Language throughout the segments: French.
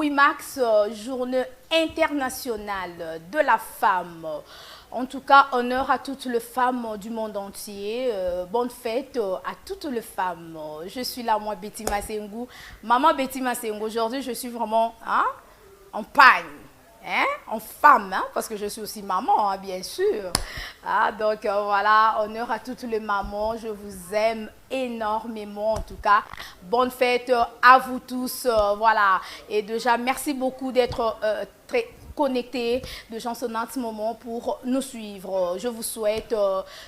8 mars, journée internationale de la femme. En tout cas, honneur à toutes les femmes du monde entier. Bonne fête à toutes les femmes. Je suis là, moi, Betty Massengou. Maman Betty Massengou, aujourd'hui, je suis vraiment en pagne. Hein? En femme, hein? Parce que je suis aussi maman, hein, bien sûr. Donc voilà, honneur à toutes les mamans, je vous aime énormément en tout cas. Bonne fête à vous tous, voilà. Et déjà, merci beaucoup d'être très connectés de chansonnant ce moment pour nous suivre. Je vous souhaite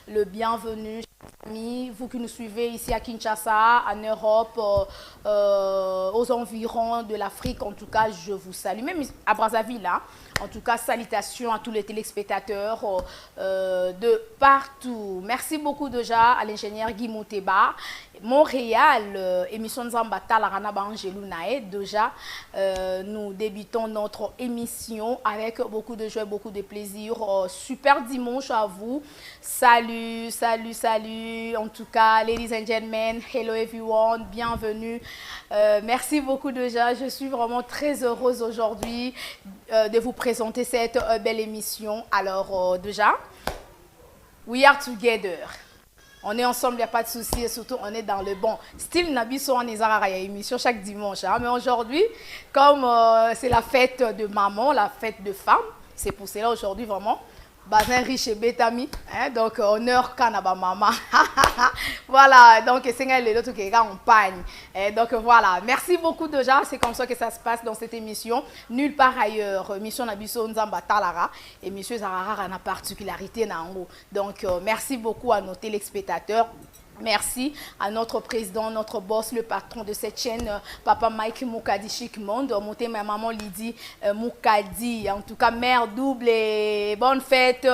le bienvenu, amis, vous qui nous suivez ici à Kinshasa, en Europe, aux environs de l'Afrique. En tout cas, je vous salue, même à Brazzaville. Hein. En tout cas, salutations à tous les téléspectateurs de partout. Merci beaucoup déjà à l'ingénieur Guy Mouteba. Montréal, émission Nzambata, la Rana Angelou Nae. Déjà, nous débutons notre émission avec beaucoup de joie, beaucoup de plaisir. Super dimanche à vous. Salut, salut, salut. En tout cas, ladies and gentlemen, hello everyone, bienvenue. Merci beaucoup déjà. Je suis vraiment très heureuse aujourd'hui de vous présenter cette belle émission. Alors, déjà, we are together. On est ensemble, il n'y a pas de souci et surtout on est dans le bon style. Nabiso en émission chaque dimanche. Hein. Mais aujourd'hui, comme c'est la fête de maman, la fête de femme, c'est pour cela aujourd'hui vraiment, bazin riche et bétami. Hein. Donc honneur kanaba maman. Voilà, donc c'est le autre qui est en pagne. Donc voilà, merci beaucoup déjà. C'est comme ça que ça se passe dans cette émission. Nulle part ailleurs. Mission Nabiso Nzamba Talara. Et Monsieur Zarara a une particularité. Donc merci beaucoup à nos téléspectateurs. Merci à notre président, notre boss, le patron de cette chaîne, Papa Mike Moukadi Chic Monde, monté ma maman Lydie Moukadi. En tout cas, mère double et bonne fête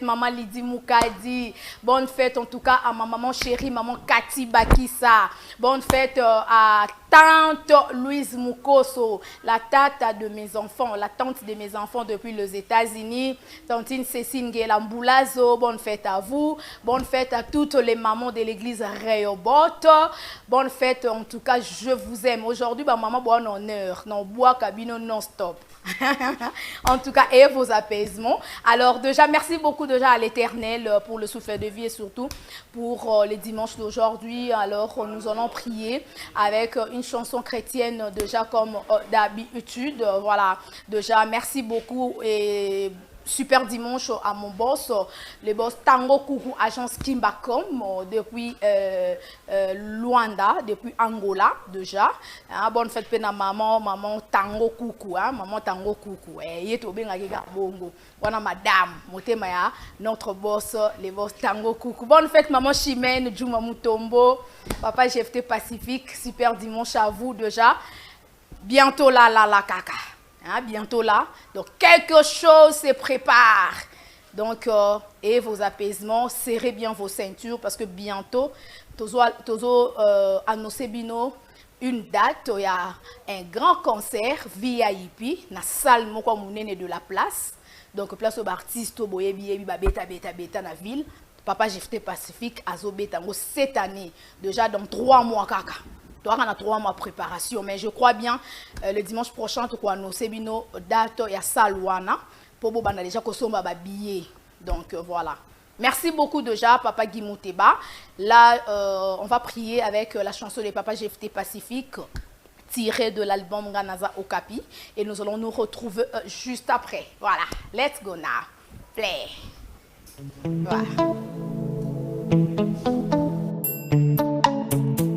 maman Lydie Moukadi. Bonne fête en tout cas à ma maman chérie, maman Cathy Bakissa. Bonne fête à tante Louise Moukoso, la tante de mes enfants, la tante de mes enfants depuis les États-Unis, tantine Cécile Nguela-Mboulazo, bonne fête à vous, bonne fête à toutes les mamans de l'église Rehoboth, bonne fête en tout cas, je vous aime. Aujourd'hui, maman, bon honneur, non bois cabine non-stop. En tout cas, et vos apaisements. Alors déjà, merci beaucoup déjà à l'Éternel pour le souffle de vie et surtout pour les dimanches d'aujourd'hui. Alors, nous allons prier avec une chanson chrétienne déjà comme d'habitude. Voilà, déjà, merci beaucoup et super dimanche à mon boss, le boss Tango Koukou, agence Kimbacom, depuis Luanda, depuis Angola déjà. Hein, bonne fête à maman Tango Koukou, hein, maman Tango Koukou. Et tout bien bongo. Voilà madame, Motemaya, notre boss, le boss Tango Koukou. Bonne fête maman Chimène, Djouma Moutombo, papa GFT Pacifique, super dimanche à vous déjà. Bientôt la kaka. Hein, bientôt là, donc quelque chose se prépare. Donc, et vos apaisements, serrez bien vos ceintures parce que bientôt, Tozo annoncé bino une date, il y a un grand concert VIP, na salle de la place. Donc, place aux artistes, beta na ville. Papa GFT Pacifique, Azo Betango cette année, déjà dans 3 mois, kaka. On a 3 mois de préparation, mais je crois bien le dimanche prochain, tu crois nous sebino date ya salwana pour vous déjà que sommes billet. Donc voilà. Merci beaucoup déjà Papa Guy Mouteba. Là on va prier avec la chanson de Papa GFT Pacifique tirée de l'album Ganaza Okapi et nous allons nous retrouver juste après. Voilà. Let's go now. Play. Voilà.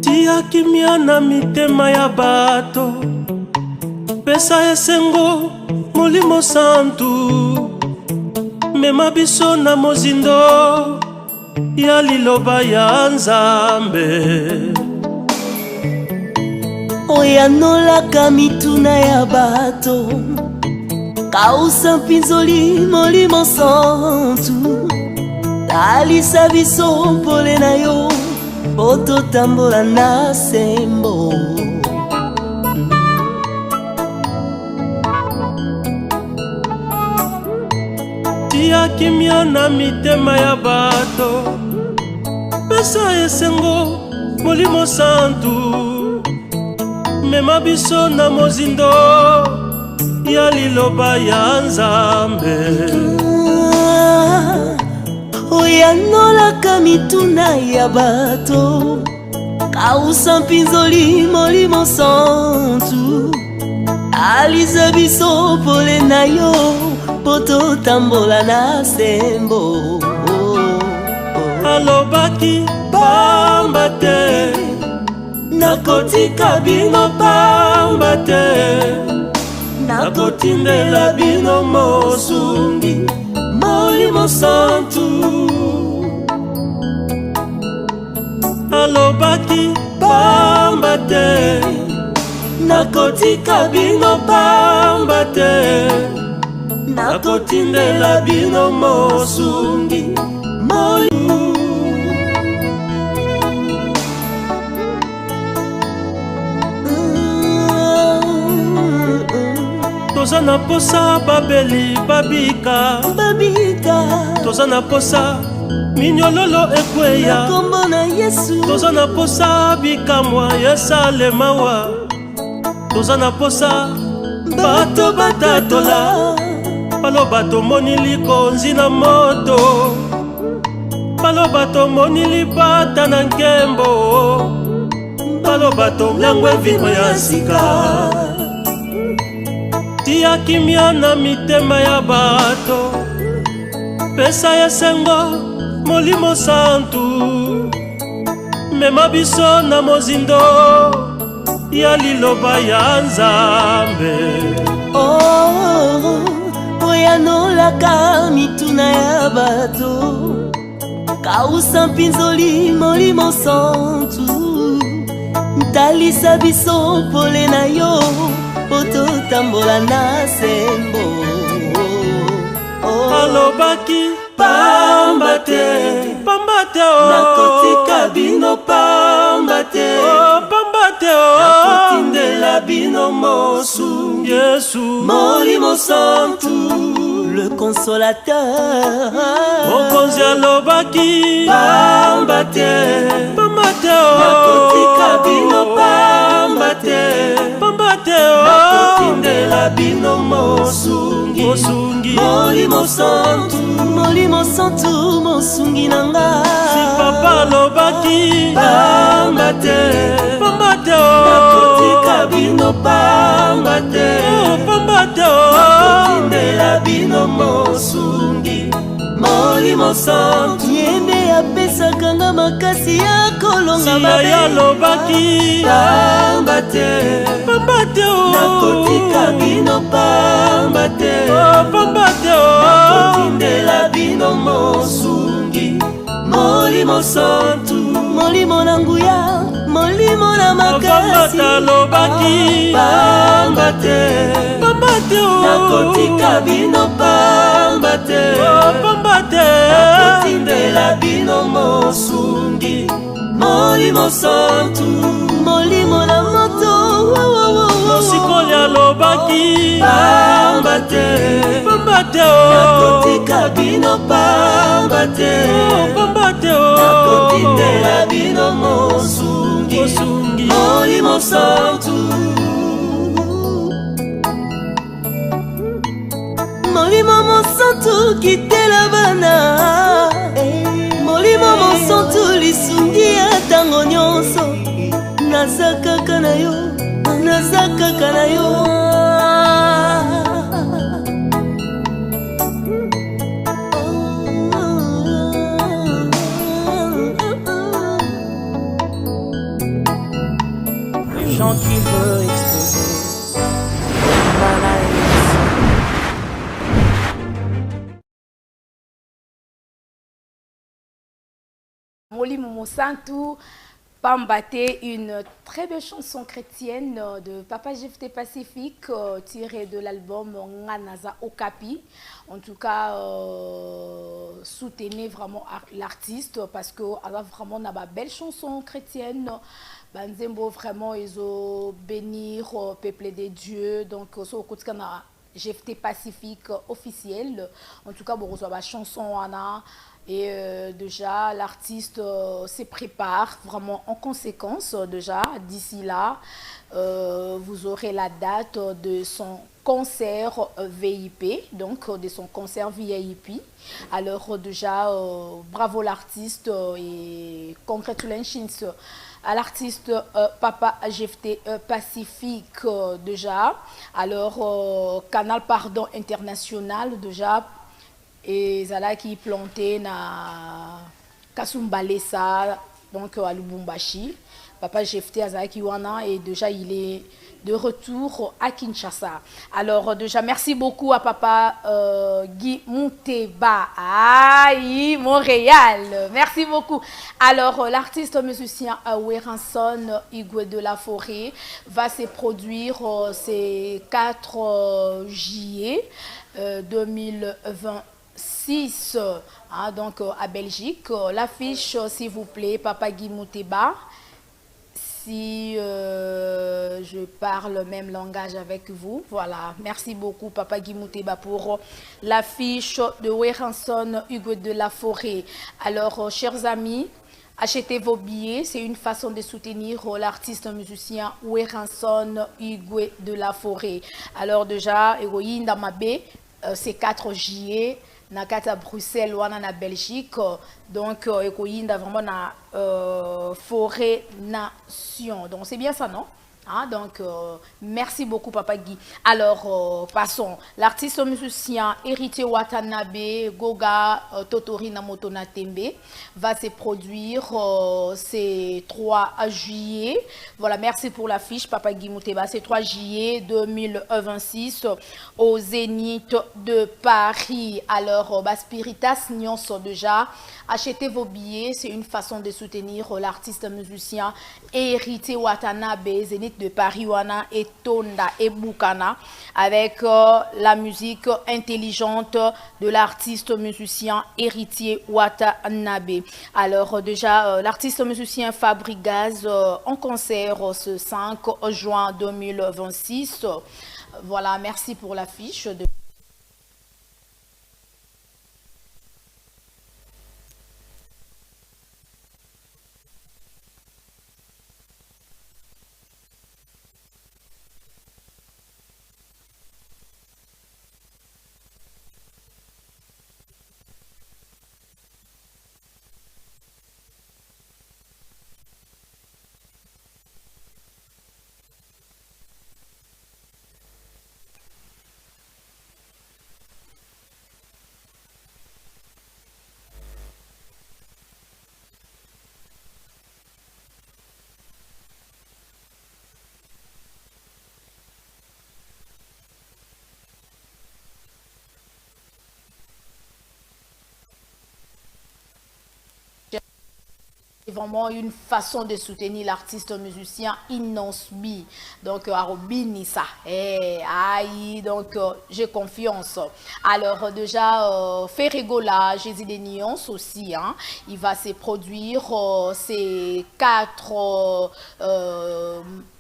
Tia kimia na mitema ya bato pesa esengo molimo santu mema biso na mozindo ya liloba ya Nzambe oyanolaka mituna ya bato kausa mpinzoli molimo santu talisa biso mpole na yo Oto tambola na sembo Tia kimia na mitema ya bato pesa esengo molimo santu mema biso na mozindo ya liloba ya Nzambe. Oyanolaka mituna ya bato, kausa mpinzoli molimo santu, alisa biso pole na yo po totambola na sembo. Alobaki pamba te, nakotika bino pamba te, nakotindela bino mosungi molimo santu. Alobaki pamba te, nakotika bino pamba te, nakotindela bino mosungi molimo. Toza na posa babeli babika, toza na posa minyololo ekweya, kombo na Yesu. toza na posa bikamwa yesalemawa, toza na posa bato batatola, baloba tomoni likonzi na moto, baloba tomoni libata na nkembo, baloba tomlangwe vino ya sika. Tia kimia na mitema ya bato, pesa esengo molimo santu, mema biso na mozindo ya liloba ya Nzambe. Oyanolaka mituna ya bato, kausa mpinzoli molimo santu, ntalisa biso pole na yo po totambola na sembo. Alobaki pamba te, nakotika bino pamba te, nakotindela bino mosungi Yesu molimo santu, le consolateur. Mokonzi alobaki pamba te, nakotika bino pamba te, nakotindela bino mosungi molimo santu, mosungi nanga. Si papa alobaki pamba te, nakotika bino pamba te, nakotindela bino mosungi molimo santu. Yembe apesaka nga makasi ya kolonga mabe. Si alobaki pamba te, nakotika bino pamba te, nakotindela bino mosungi molimo santu, molimo na nguya, molimo na makasi. Alobaki pamba te, nakotika bino pamba te, nakotindela bino mosungi molimo santu, molimo na moto. Mosikoli alobaki pamba te, nakotika bino pamba te, nakotindela bino mosungi molimo santu. Molimo mosantu kitela bana, molimo mosantu lisungi ya tango nyonso. Naza kaka na yo, naza kaka na yo. Les gens qui veulent exploser. Molimo Mosantu Pambate, une très belle chanson chrétienne de Papa Jephté Pacifique tirée de l'album Nganaza Okapi. En tout cas, soutenez vraiment l'artiste parce que elle a vraiment une belle chanson chrétienne. Banzembo vraiment ils ont bénir peuple des dieux. Donc so Jephté Pacifique officiel. En tout cas, bon, la chanson Anna Et déjà, l'artiste se prépare vraiment en conséquence. Déjà, d'ici là, vous aurez la date de son concert VIP, donc de son concert VIP. Alors déjà, bravo l'artiste et congratulations à l'artiste Papa GFT Pacifique déjà. Alors, Canal Pardon International déjà. Et Zala qui planté na Kasumbalesa, donc à Lubumbashi. Papa Jefté Azaki Wana et déjà il est de retour à Kinshasa. Alors déjà merci beaucoup à Papa Guy Mouteba, aïe Montréal. Merci beaucoup. Alors l'artiste musicien Weranson Igwe de la Forêt va se produire ces 4 juillet 2020. 6 hein, donc à Belgique. L'affiche, s'il vous plaît, Papa Guy Mouteba. Si je parle le même langage avec vous, voilà. Merci beaucoup, Papa Guy Mouteba, pour l'affiche de Weranson Hugo de la Forêt. Alors, chers amis, achetez vos billets. C'est une façon de soutenir l'artiste musicien Weranson Hugo de la Forêt. Alors, déjà, Héroïne Damabé, c'est 4 juillet. Nakata Bruxelles ou en Belgique, donc ekoyinda vraiment na forêt nation, donc c'est bien ça, non? Hein, donc merci beaucoup Papa Guy. Alors passons, l'artiste musicien Héritier Watanabe Goga Totori Namoto Natembe va se produire c'est 3 juillet. Voilà, merci pour l'affiche Papa Guy Mouteba, c'est 3 juillet 2026 au Zénith de Paris. Alors Spiritas Nyonso déjà, achetez vos billets, c'est une façon de soutenir l'artiste musicien Héritier Watanabe Zénith de Paris Wana et Tonda et Bukana avec la musique intelligente de l'artiste musicien Héritier Watanabe. Alors déjà l'artiste musicien Fabrigaz en concert ce 5 juin 2026. Voilà, merci pour l'affiche de c'est vraiment une façon de soutenir l'artiste musicien Inosbi. Donc, Arobini, ça. Aïe, donc, j'ai confiance. Alors, déjà, Ferregola, Jésus des Nuances aussi. Hein, il va se produire ces 4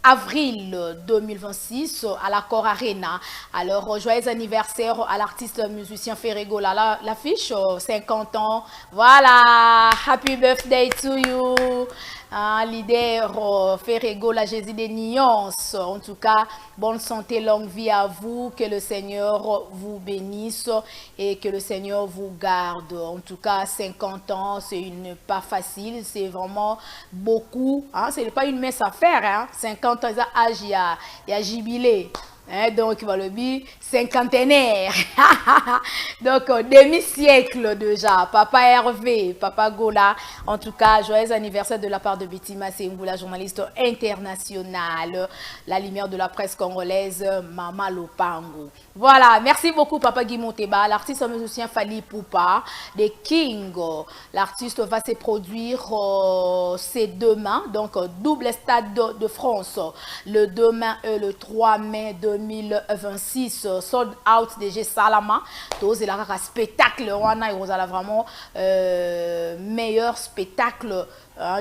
avril 2026 à l'Accor Arena. Alors, joyeux anniversaire à l'artiste musicien Ferregola. L'affiche, 50 ans. Voilà, happy birthday to you. Leader Ferregola Jésus des Nuances. En tout cas, bonne santé, longue vie à vous. Que le Seigneur vous bénisse et que le Seigneur vous garde. En tout cas, 50 ans, c'est pas facile. C'est vraiment beaucoup. Hein? Ce n'est pas une mince affaire. Hein? 50 ans, il y a jubilé. Hein, donc, il va le dire cinquantenaire. Donc, demi-siècle déjà. Papa Hervé, Papa Gola. En tout cas, joyeux anniversaire de la part de Bitima Sengula, journaliste internationale. La lumière de la presse congolaise, Mama Lopango. Voilà, merci beaucoup, Papa Guy Mouteba. L'artiste musicien Fali Poupa, de King. L'artiste va se produire c'est demain, donc double stade de France. Le demain et le 3 mai 2026, sold out de G Salama. Tous les spectacle, on a vraiment meilleur spectacle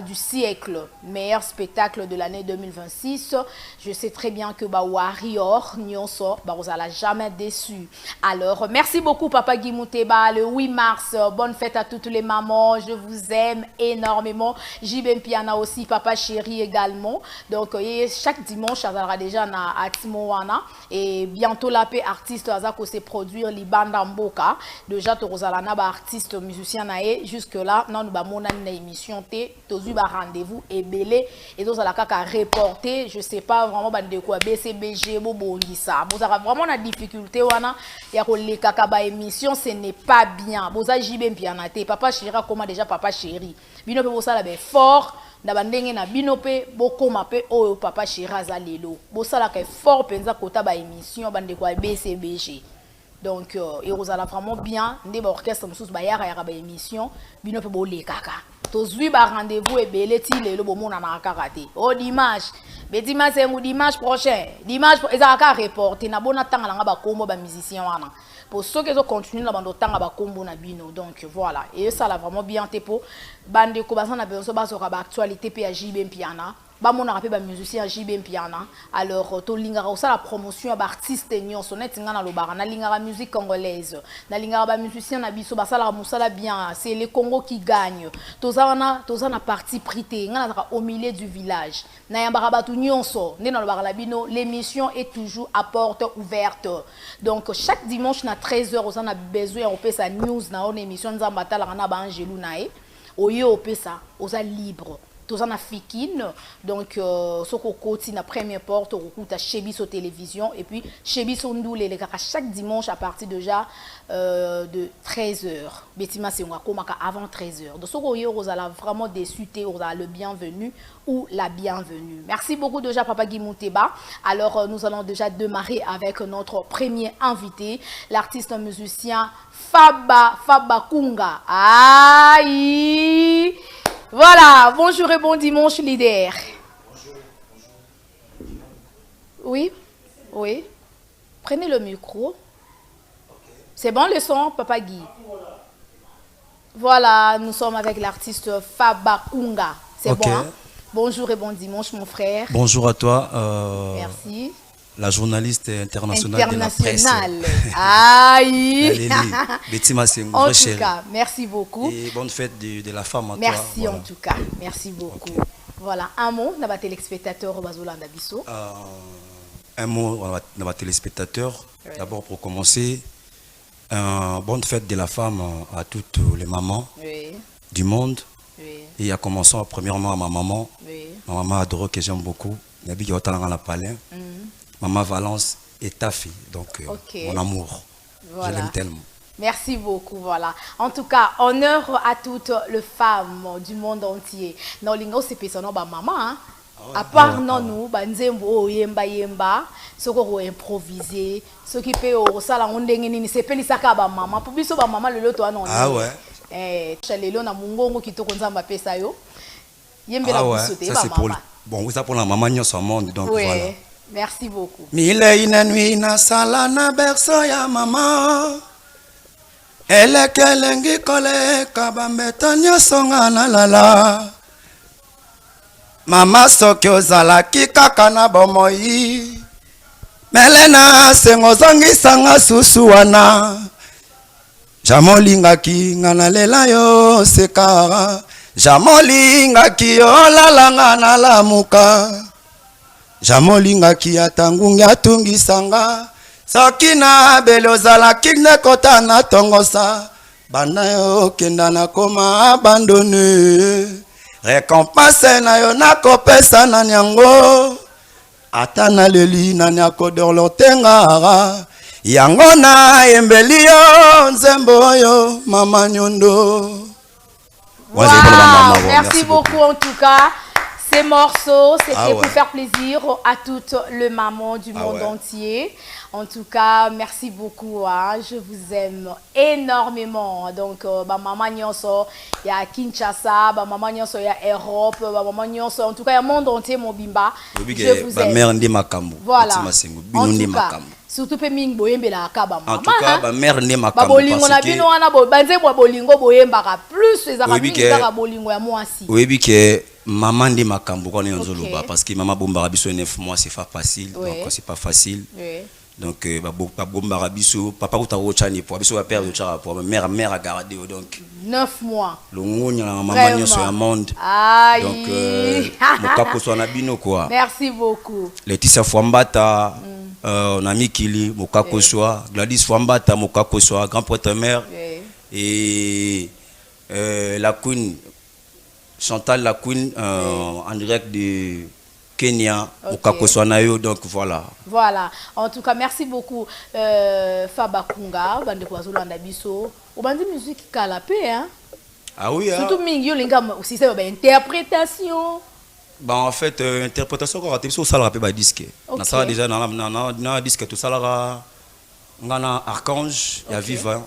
du siècle, meilleur spectacle de l'année 2026. Je sais très bien que Warrior Nyonso l'a jamais déçu. Alors, merci beaucoup Papa Guy Mouteba, le 8 mars. Bonne fête à toutes les mamans. Je vous aime énormément. Jibem Piana aussi, Papa Chéri également. Donc, chaque dimanche, ça sera déjà à Timoana. Et bientôt, la paix artiste Azako se produire Libanda Mboka. Déjà, Torozalana, artiste musicien, jusque-là, nous avons une émission. Tozu ba rendez-vous et belé et donc ça la kaka reporter je sais pas vraiment de quoi BCBG bobongisa vous avez vraiment la difficulté wana ya ko le kaka ba émission ce n'est pas bien boza jibe mpianate papa chéri comment déjà papa chéri bino pe bosala be fort na bandenge na bino pe bokoma pe oyo papa chéri azalelo bosala ka fort penza kota ba émission bande quoi BCBG. Donc, il y a vraiment bien des orchestres qui sont en émission. Bino pe bo le kaka. Tozui ba rendez-vous et beleti le lo bomona na karaté. Oh dimanche, be dimanche c'est dimanche prochain. Dimanche ezaka reporter na bona tanga nga ba kombo ba musicien wana. Pour ceux qui ont continué na bando tanga ba kombo na bino. Donc voilà, et ça l'a vraiment bien té pour bande ko basana beso ba so ka ba actualité pe ya JB Piana. Ba mon rappel ba musicien JB Piana. Alors to lingara aussi la promotion ba artiste nyonso net ngana lo bara na lingara musique congolaise. Na lingara ba musicien na biso ba sala musala bien, c'est le Congo qui gagne. Tozana parti prité ngana au milieu du village. Na yambara batu nyonso, né dans le bara labino, l'émission est toujours à porte ouverte. Donc chaque dimanche na 13h on a besoin on peut sa news na on émission nzambata la na ba Angelou nae. Oyo on peut ça, on a libre. Tous en Africaine, donc ce qu'on continue la première porte, on écoute à Chebis aux télévision et puis Chebis on nous les gars chaque dimanche à partir déjà de 13h. Bettima c'est on a comme avant 13h. Donc ce qu'on y aura vraiment déçu, on a le bienvenu ou la bienvenue. Merci beaucoup déjà Papa Guy Mouteba. Alors nous allons déjà démarrer avec notre premier invité, l'artiste musicien Faba Kunga. Aïe. Voilà, bonjour et bon dimanche, leader. Bonjour. Oui, oui. Prenez le micro. Okay. C'est bon le son, Papa Guy? Voilà, nous sommes avec l'artiste Faba Kunga. C'est okay. Bon, hein? Bonjour et bon dimanche, mon frère. Bonjour à toi. Merci. La journaliste internationale de la presse. Aïe. Bettima, c'est une en vraie tout chérie. Cas, merci beaucoup. Et bonne fête de la femme à merci toi. Voilà. En tout cas, merci beaucoup. Okay. Voilà, un mot, n'a pas téléspectateur au Bazolanda Bisso. Un mot, n'a pas téléspectateur. Oui. D'abord, pour commencer, bonne fête de la femme à toutes les mamans oui. Du monde. Oui. Et à commencer premièrement à ma maman. Oui. Ma maman adore que j'aime beaucoup. Nabi qui est la palais. Maman Valence est ta fille, donc okay. Mon amour, voilà. Je l'aime tellement. Merci beaucoup, voilà. En tout cas, honneur à toutes les femmes du monde entier. Non, lingo c'est personne ba maman, hein. À part nous, banzembo yemba, ce qu'on improviser, ce qui peut au sala ondengeni, c'est pas lisaka ba maman. Pour biso ba maman le loto non. Ah ouais. Chalelo na mungongo kitoko nzamba pesa yo. Yembe la bisoté ba maman. Bon, ça pour la maman nyo son monde, donc oui. Voilà. Merci beaucoup. Mille ina nuit na sala na berso ya mama. Elle kelengi kole kabambeto nyoso nga na lala. Mama soki ozalaki kaka na bomoi. Melena sengo zongisanga susu wana. Jamolingaki nga na lela yo sekara. Jamolingaki yo lalanga na lamuka. Jamolingaki atangungi atungisanga soki na belozala kine kota na tongosa bana yo kenda na koma abandonné récompense na yo nakopesa na nyango ata na leli na nyakodorlo tengara yango na embeli yo nzembo yo mama nyondo. Wow, merci beaucoup en tout cas. Ces morceaux, c'était pour faire plaisir à toutes les mamans du monde entier. En tout cas, merci beaucoup. Hein. Je vous aime énormément. Donc, maman nyonso, il y a Kinshasa, maman nyonso, il y a Europe, maman nyonso, en tout cas, il y a le monde entier, mon bimba. Je vous aime. Voilà. En tout cas, surtout pe ming boyembe la kaba mama. En tout cas, ba mère ne ma ba bolingo na bino wana bo banze bo bolingo boyemba ka plus ezaka mingi ka bolingo ya mwasi. Oui bi ke maman de makambo ko ne nzoloba parce que maman bomba biso 9 mois c'est pas facile donc c'est pas facile. Donc ba bomba biso papa ko ta rochani po biso ba père de chara po mère a gardé donc 9 mois. Longonya na maman nyo sur le monde. Donc mokako so na bino quoi. Merci beaucoup. Laetitia Fwambata on a mis Kili mokako so Gladys Fwambata mokako so grand prêtre mère et la Queen Chantal la Queen en direct de Kenya mokako so na yo donc voilà. Voilà. En tout cas merci beaucoup Fabakunga bande ko azolanda biso. Obandi musique kalapé hein. Ah oui, surtout mingi yo linga aussi c'est ba interprétation. Bah en fait interprétation ko raté so sala rapé ba disque. Na sala déjà na disque tout sala ngana Archange ya vivant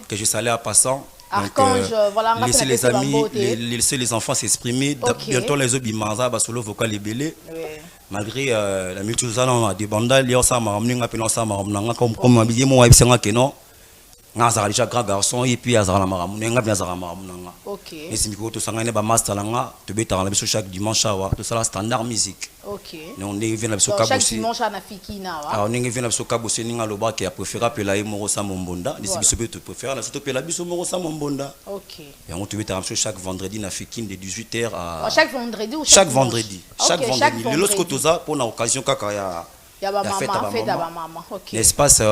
que je salais à passant. Archange voilà on laisser les amis laisser les enfants s'exprimer bientôt les obimanza ba solo vocal libellé. Malgré la multitude on a des bandes liés ça ma mninga pe non ça ma mninga comme habillé mo wabisenga que non. Ngazara déjà grand garçon et puis azara maramu nga bien azara maramu nga. OK. Et si miko to sangane ba master nga to beta la biso chaque dimanche wa to sala standard musique. OK. Mais on est vient la biso kabosi. Chaque dimanche na fikina wa. Ah on est vient la biso kabosi ninga loba qui a préféré appeler mo sa mombonda, les biso to préférer la surtout appeler biso mo sa mombonda. OK. Et on te beta chaque vendredi na fikine de 18h à chaque vendredi ou chaque vendredi. Chaque vendredi. Le lorsque to za pour na occasion kaka ya ba maman. OK. L'espace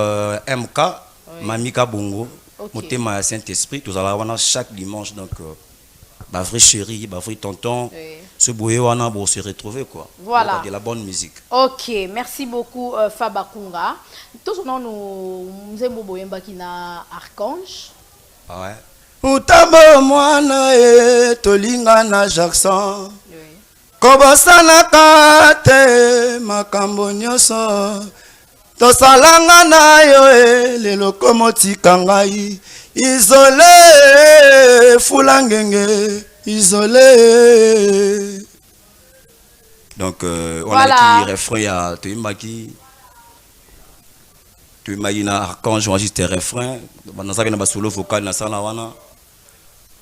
MK Mamika Bongo, Motema à Saint-Esprit, tous allons chaque dimanche donc ma vraie chérie, ma vraie tonton, ce boué wana pour se retrouver quoi. Voilà. De la bonne musique. OK, merci beaucoup Fabakunga. Tous nous aimons boyemba qui na Archange. Ouais. Utambo mwana e tolinga na Jackson. Kobosana kate makambo nyoso. Tosalanga na yo le lokomotika ngai isolé fulangenge isolé. Donc on a qui refrain à Tuimaki na Archange on juste refrain dans ça na solo vocal na sala wana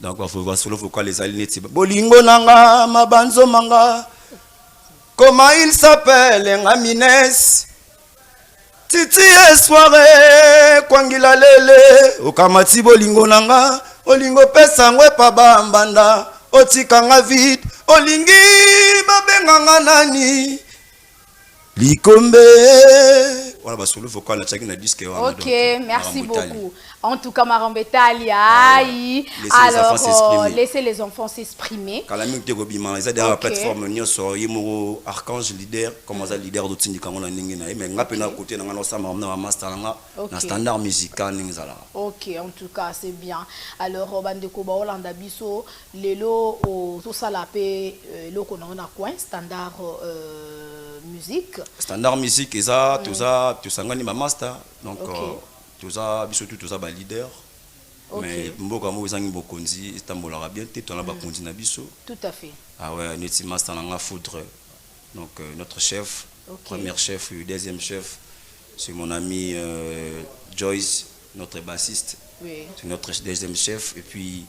donc on va solo vocal les alignés bolingo nanga mabanzo manga comment il s'appelle Ngamines Titi soirée kwangila lele okamati bolingo nanga olingo pesa ngwe pa bambanda otikanga vite olingi babenganga nani likombe voilà ba solo vocal na chaki na disque wana. OK, merci beaucoup. En tout cas Marambetali alors laissez les enfants s'exprimer. Kalami te gobima ils derrière la plateforme nyoso yimo Archange leader comme ça leader do tindika ngona ningi na mais ngape na côté na ngana sama na master nga na standard musical ningzala. OK, en tout cas c'est bien. Alors bandeko ba Holanda biso lelo o to sala pe loko na coin standard musique. Standard musique eza tout sangani ba master donc tout ça ba leader. Mais mboka mo ezangi bokonzi itambola bien te to na ba konzi na biso. Tout à fait. Ah ouais, notre master na foudre. Donc notre chef, premier chef, deuxième chef, c'est mon ami Joyce, notre bassiste. Oui. C'est notre deuxième chef et puis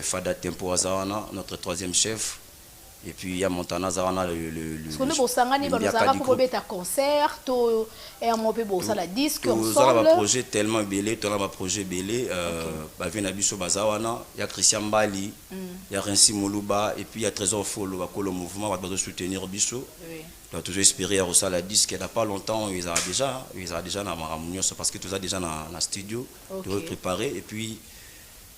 Fada Tempo Azarana, notre troisième chef. Et puis il y a Montana Zarana le concert to et un peu bossa la disque ensemble. On a un projet tellement belé, on a un projet belé ba vient Biso Bazawana, il y a Christian Bali, il y a Rensi Moluba et puis il y a Trésor Follow ba le mouvement va soutenir Biso. On a toujours espéré à ça la disque il n'y a pas longtemps ils a déjà na maramunyo parce que tout ça déjà na studio de préparer et puis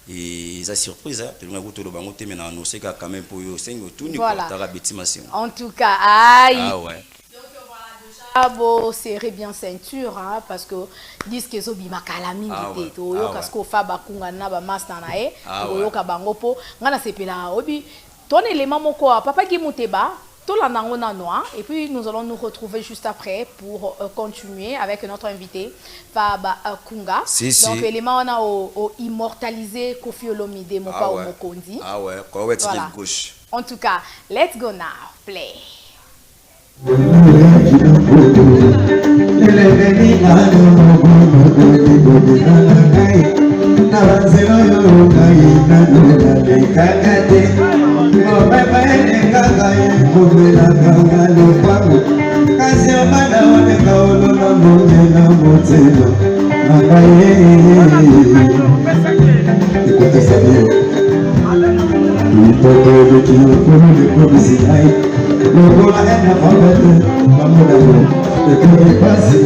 et ça surprise hein tout le monde le bango te mais na annoncer quand même pour yo 5 tout ni quoi ta bétimation. En tout cas aïe. Ah ouais. Donc voilà déjà beau serrer bien ceinture hein parce que disque zo bima kala mingi te to yo parce que Fabakunga na ba master na e to yo ka bango po ngana sepela obi ton élément moko papa ki muteba et puis nous allons nous retrouver juste après pour continuer avec notre invité Fabakunga. Donc élément on a au immortalisé Koffi Olomide Mopa Omokondi. Ah ouais, voilà. Gauche. En tout cas, let's go now, play. Écoutez ça bien. Il faut que tu nous prennes des publicités. Le rôle est la favette, la mode et que les passés,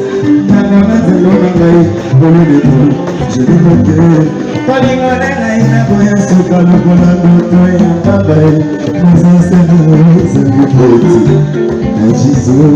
la maman de l'homme, pour les deux, je dis que pas les gars, il n'a pas ce qu'à le bonheur, toi et un travail, nous enseignons, c'est du petit, et Jésus,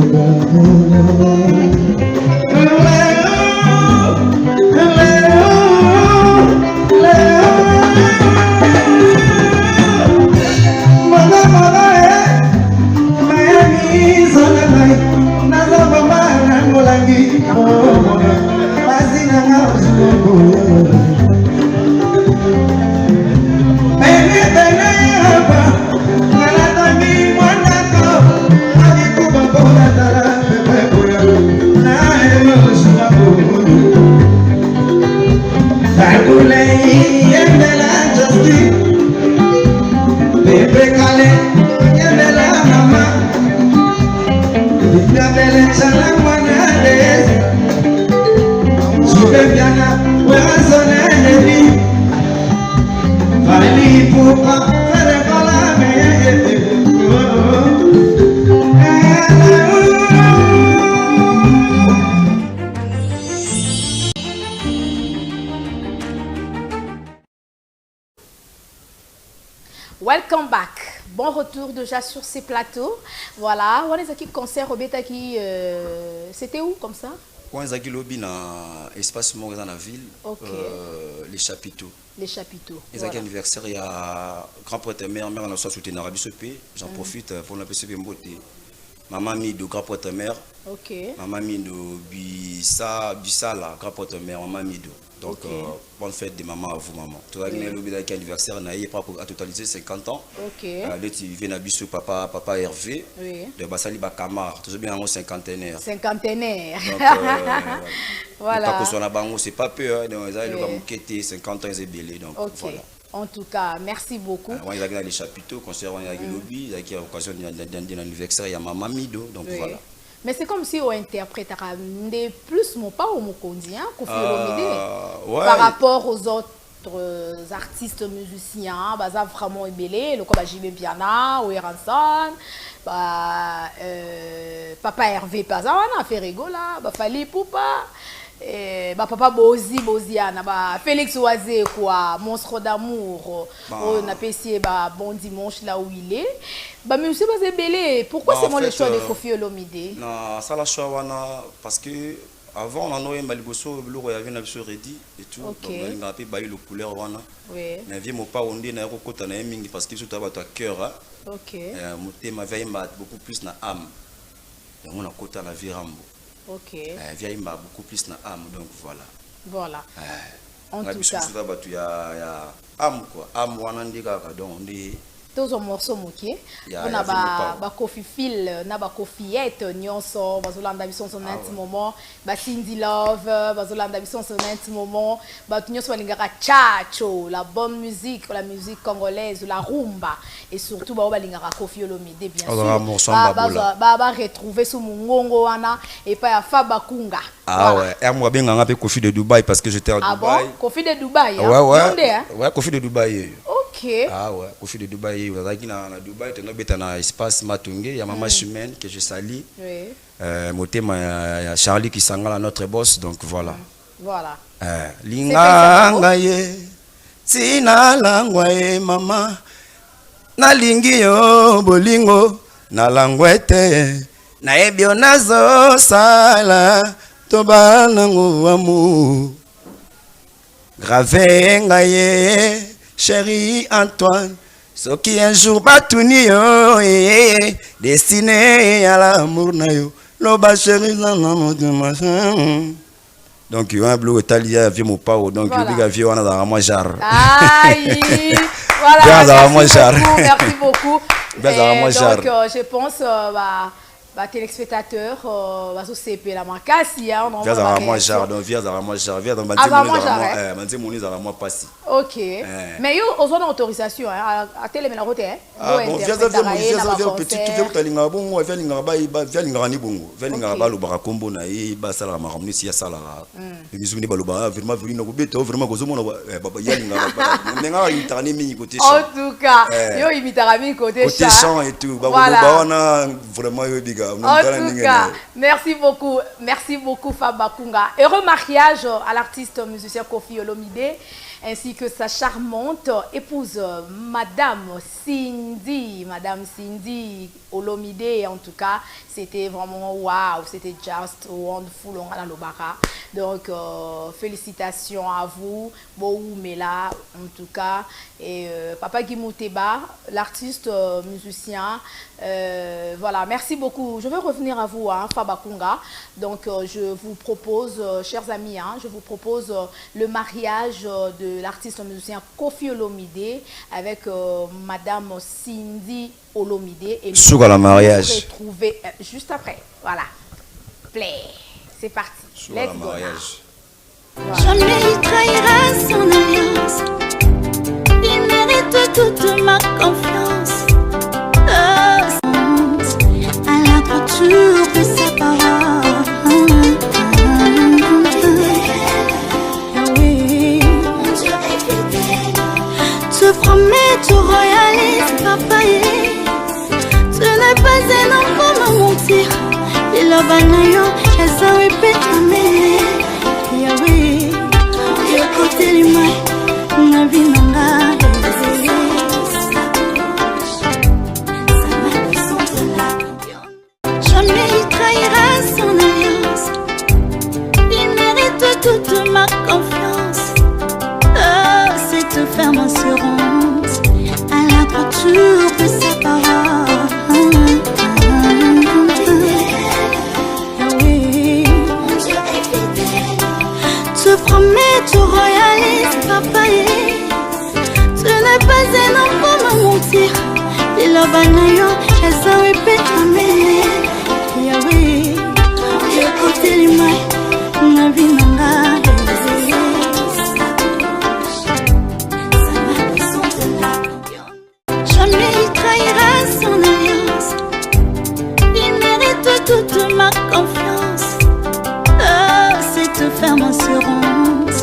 Welcome back. Bon retour déjà sur ces plateaux. Voilà, on est à qui concert au bêta qui c'était où comme ça? On est à qui lobby dans espace mort dans la ville. Okay. Les chapiteaux. Les chapiteaux. Les voilà. Anniversaire il y a grand prêtre mère on a soit soutenu Arabie Saoudite. J'en profite pour la PCB Mboté. Maman Mido grand prêtre mère. OK. Maman Mido Bissala grand prêtre mère maman Mido. Donc, bonne fête de maman à vous, maman. Tout le monde a un anniversaire, on a totalisé 50 ans. Ok. Là, tu viens à Bissou, papa Hervé. Oui. De Bassali Bakamar, toujours bien en cinquantenaire. Cinquantenaire. Donc, voilà. Pas que soit là-bas, c'est pas peur. Donc, ils ont 50 ans, ils sont belés. Donc, voilà. En tout cas, merci beaucoup. On a les chapiteaux, concert, on a le lobby, il y a l'occasion d'un anniversaire, il y a maman Mido. Donc, voilà. Mais c'est comme si on interprétait plus mon pas ou mon condien par rapport aux autres artistes musiciens, ça vraiment ébélé, le comme Jimé Piana ou Eranson, papa Hervé Pazan a fait rigola, Fali Poupa. Papa Boziana, Félix Oazé, quoi, Monstre d'amour, on a passé bon dimanche là où il est. Mais monsieur Bazébélé, pourquoi c'est moi le choix de Kofi Olomide? Non, ça la choix, parce que avant on a eu Maliboso, le roi avait un ready et tout, donc on a pu bailler le couleur wana. Mais vieux mon pas on dit na rokota na mingi parce que surtout à cœur. OK. Mon thème avait beaucoup plus na âme. Et on a côté la vie rambo. OK. Vieille m'a beaucoup plus na âme, donc voilà. Voilà. En tout cas. Il y a âme quoi. Âme wanandika donc on dit. Tous les morceaux moqués. On a Kofi Phil, on a Kofi Et, Nyonso, Bazolanda Bisson son un moment, Cindy Love, Bazolanda Bisson son un moment, Nyonso Balingara Chacho, la bonne musique, la musique congolaise, la rumba, et surtout Balingara Kofi Olomide, bien sûr. Ba retrouver sous Mungongo Wana et pas à Fabakunga. Ah ouais, et moi bien on Kofi de Dubaï parce que j'étais à Dubaï. Ah bon, Kofi de Dubaï. Ouais, Kofi de Dubaï. OK. Ah ouais, Kofi de Dubaï. Na Dubaï, tu as un espace Matungé, il y a Maman Chimène que je salue. Mon thème, il y a Charlie qui s'engage à notre boss, donc voilà. Voilà. Lingangaye, Tina Langwaye, Maman, Nalingio, Bolingo, Nalangwete, Naebio Nazo, Sala, Tobalango, Amour, Gravé Ngaye, chéri Antoine. Ce qui un jour batuni yo destiné à l'amour na yo loba chéri na machin. Donc il y a un bleu italien vieux mon pao donc il y a vieux on a dans moi jar. Aïe. Voilà. Merci beaucoup. Donc je pense Bah, téléspectateurs, bah, ça c'est la makasi, hein, on via à moi jar, donc via à moi jar, via dans ma dit mon à moi passi. OK. Mais yo aux zones autorisation hein, à télé mais la route hein. Bon via petit tout que linga bon via linga via linga ni bongo. Via linga ba lo ba kombo na yi ba sala ma ramni si ya sala. Bisu ni ba lo ba vraiment venu na ko beto vraiment ko zomo na ba ya linga ba. Nenga imitani mi côté chant. En tout cas, yo imitani côté chant et tout. Ba ba vraiment yo biga. En tout cas, merci beaucoup Fabakunga. Heureux mariage à l'artiste musicien Koffi Olomide ainsi que sa charmante épouse Madame Cindy Olomide. En tout cas, c'était vraiment waouh, c'était just wonderful on a l'obara. Donc félicitations à vous, Boou Mela en tout cas et Papa Gimouteba, l'artiste musicien. Voilà, merci beaucoup. Je veux revenir à vous, hein, Fabakunga. Donc, je vous propose, chers amis, hein, je vous propose le mariage de l'artiste musicien Koffi Olomide avec Madame Cindy Olomide. Et nous la mariage. Vous retrouver juste après. Voilà. Play. C'est parti. Let's go. Voilà. Jamais il trahira son alliance. Il mérite toute ma confiance. À la couture de ses paroles. Oui. Tu promets, tu réalises, papa. Tu n'es pas un homme pour me mentir. Il a banayo, elle s'en répète à mener. Oui, côté l'humain, ma vie n'a pas. Jamais il trahira son alliance. Il mérite toute ma confiance. Cette ferme assurance à la couture de ses paroles. Oui, tu promets, tu réalises, papa. Tu n'es pas un homme pour me mentir. Il a banayo, elle s'en répète à mener. Oui, côté l'humain, ma vie n'a pas. Jamais il trahira son alliance. Il mérite toute ma confiance. Cette ferme assurance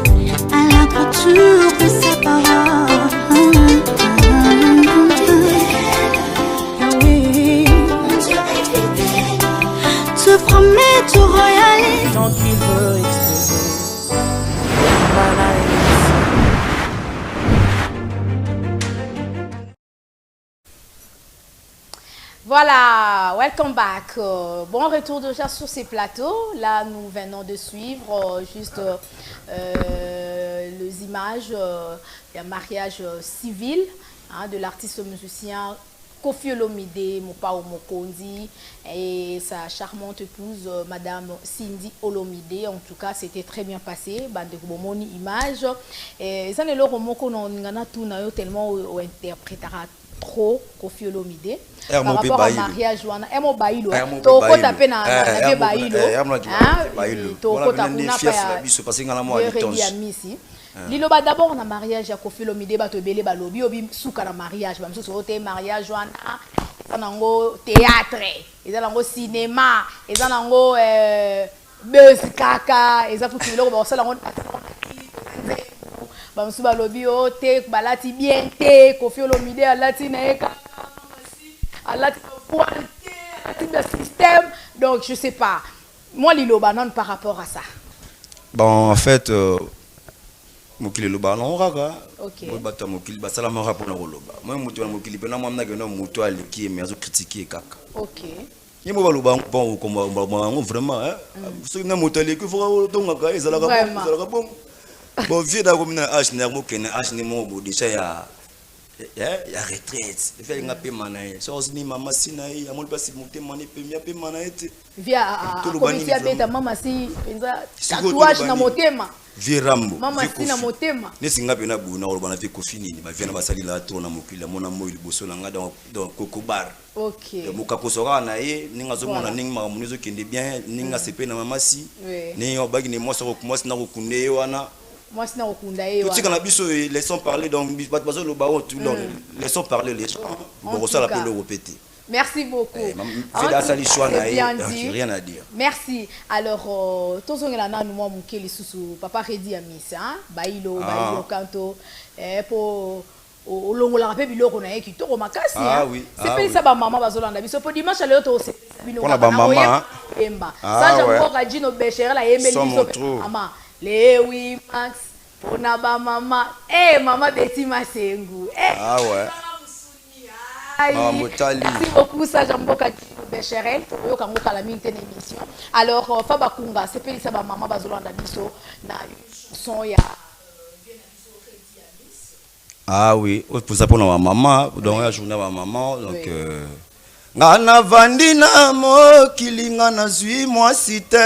à la couture de ses paroles. Oui, tu promets, tu réalises. Chant qu'il veut exploser. Voilà, welcome back. Bon retour déjà sur ces plateaux. Là, nous venons de suivre juste les images d'un mariage civil hein, de l'artiste musicien Koffi Olomide, Mopao Mokondi et sa charmante épouse Madame Cindy Olomide. En tout cas, c'était très bien passé. Bande de image. Et ça n'est le roman qu'on a tout tellement interprétera trop Koffi Olomide par rapport au mariage emo bailo to ko taper na bailo to ko taper liloba d'abord na mariage ya Koffi Olomide ba to belé balobi obi suka na mariage ba msusu ote mariage wana nango théâtre eza nango cinéma eza nango buzz kaka eza futu loko ba sala ngo bamsu balobi ote balati bien te Koffi Olomide alati na eka alati pointé alati le système donc je sais pas moi liloba non par rapport à ça. Bon en fait mokili loba non raka OK bata mokili basala ma rapport na loba moi mutu na mokili pena mwamna ke no mutu aliki mais azo critiquer kaka. OK yemo baloba bon comme vraiment hein so na mutu aliki faut donc ka ezala bon bon vieux da comme na âge na mo ken âge ni mo bodisha ya retraite fait nga pe manaye so ni mama sina yi amol pasi motema ni pe mia pe manaye te via comité beta mama si penza tatouage na motema Virambo. Maman Sina Motema. Nesinga pena buna or bana viko fini ni ba viena basali la to na mokila mona moyi liboso na nga dans Coco Bar. OK. Muka kosoka na ye ninga zo mona ninga mamunizo kende bien ninga sepe na mama si. Ni obagi ni moso ko mosi na ko kunde wana. Moi c'est na okunda ye wana. Tout quand biso laissons parler donc bazo lo baon tout donc laissons parler les gens. Bon ça la peut le répéter. Merci beaucoup. Bien dit. Rien à dire. Merci. Alors, tous on est là nous moi mukeli susu papa Redi Amis hein bailo kanto pour au longo la rappel biloko na ki to makasi hein. C'est pas ça ba maman bazolanda biso pour dimanche le to c'est biloko na maman emba. Ça j'aime ka dino becher la emeli biso maman Lewi Max pona ba maman maman Betty Masengu Merci beaucoup, ça j'amboka Becherel, yo kango kala mine émission. Alors Faba Kunga, c'est pas ça maman bazolanda biso na son ya oui, pour ça pour ma maman, donc la journée ma maman donc ngana vandina mo kilinga na zui moi cité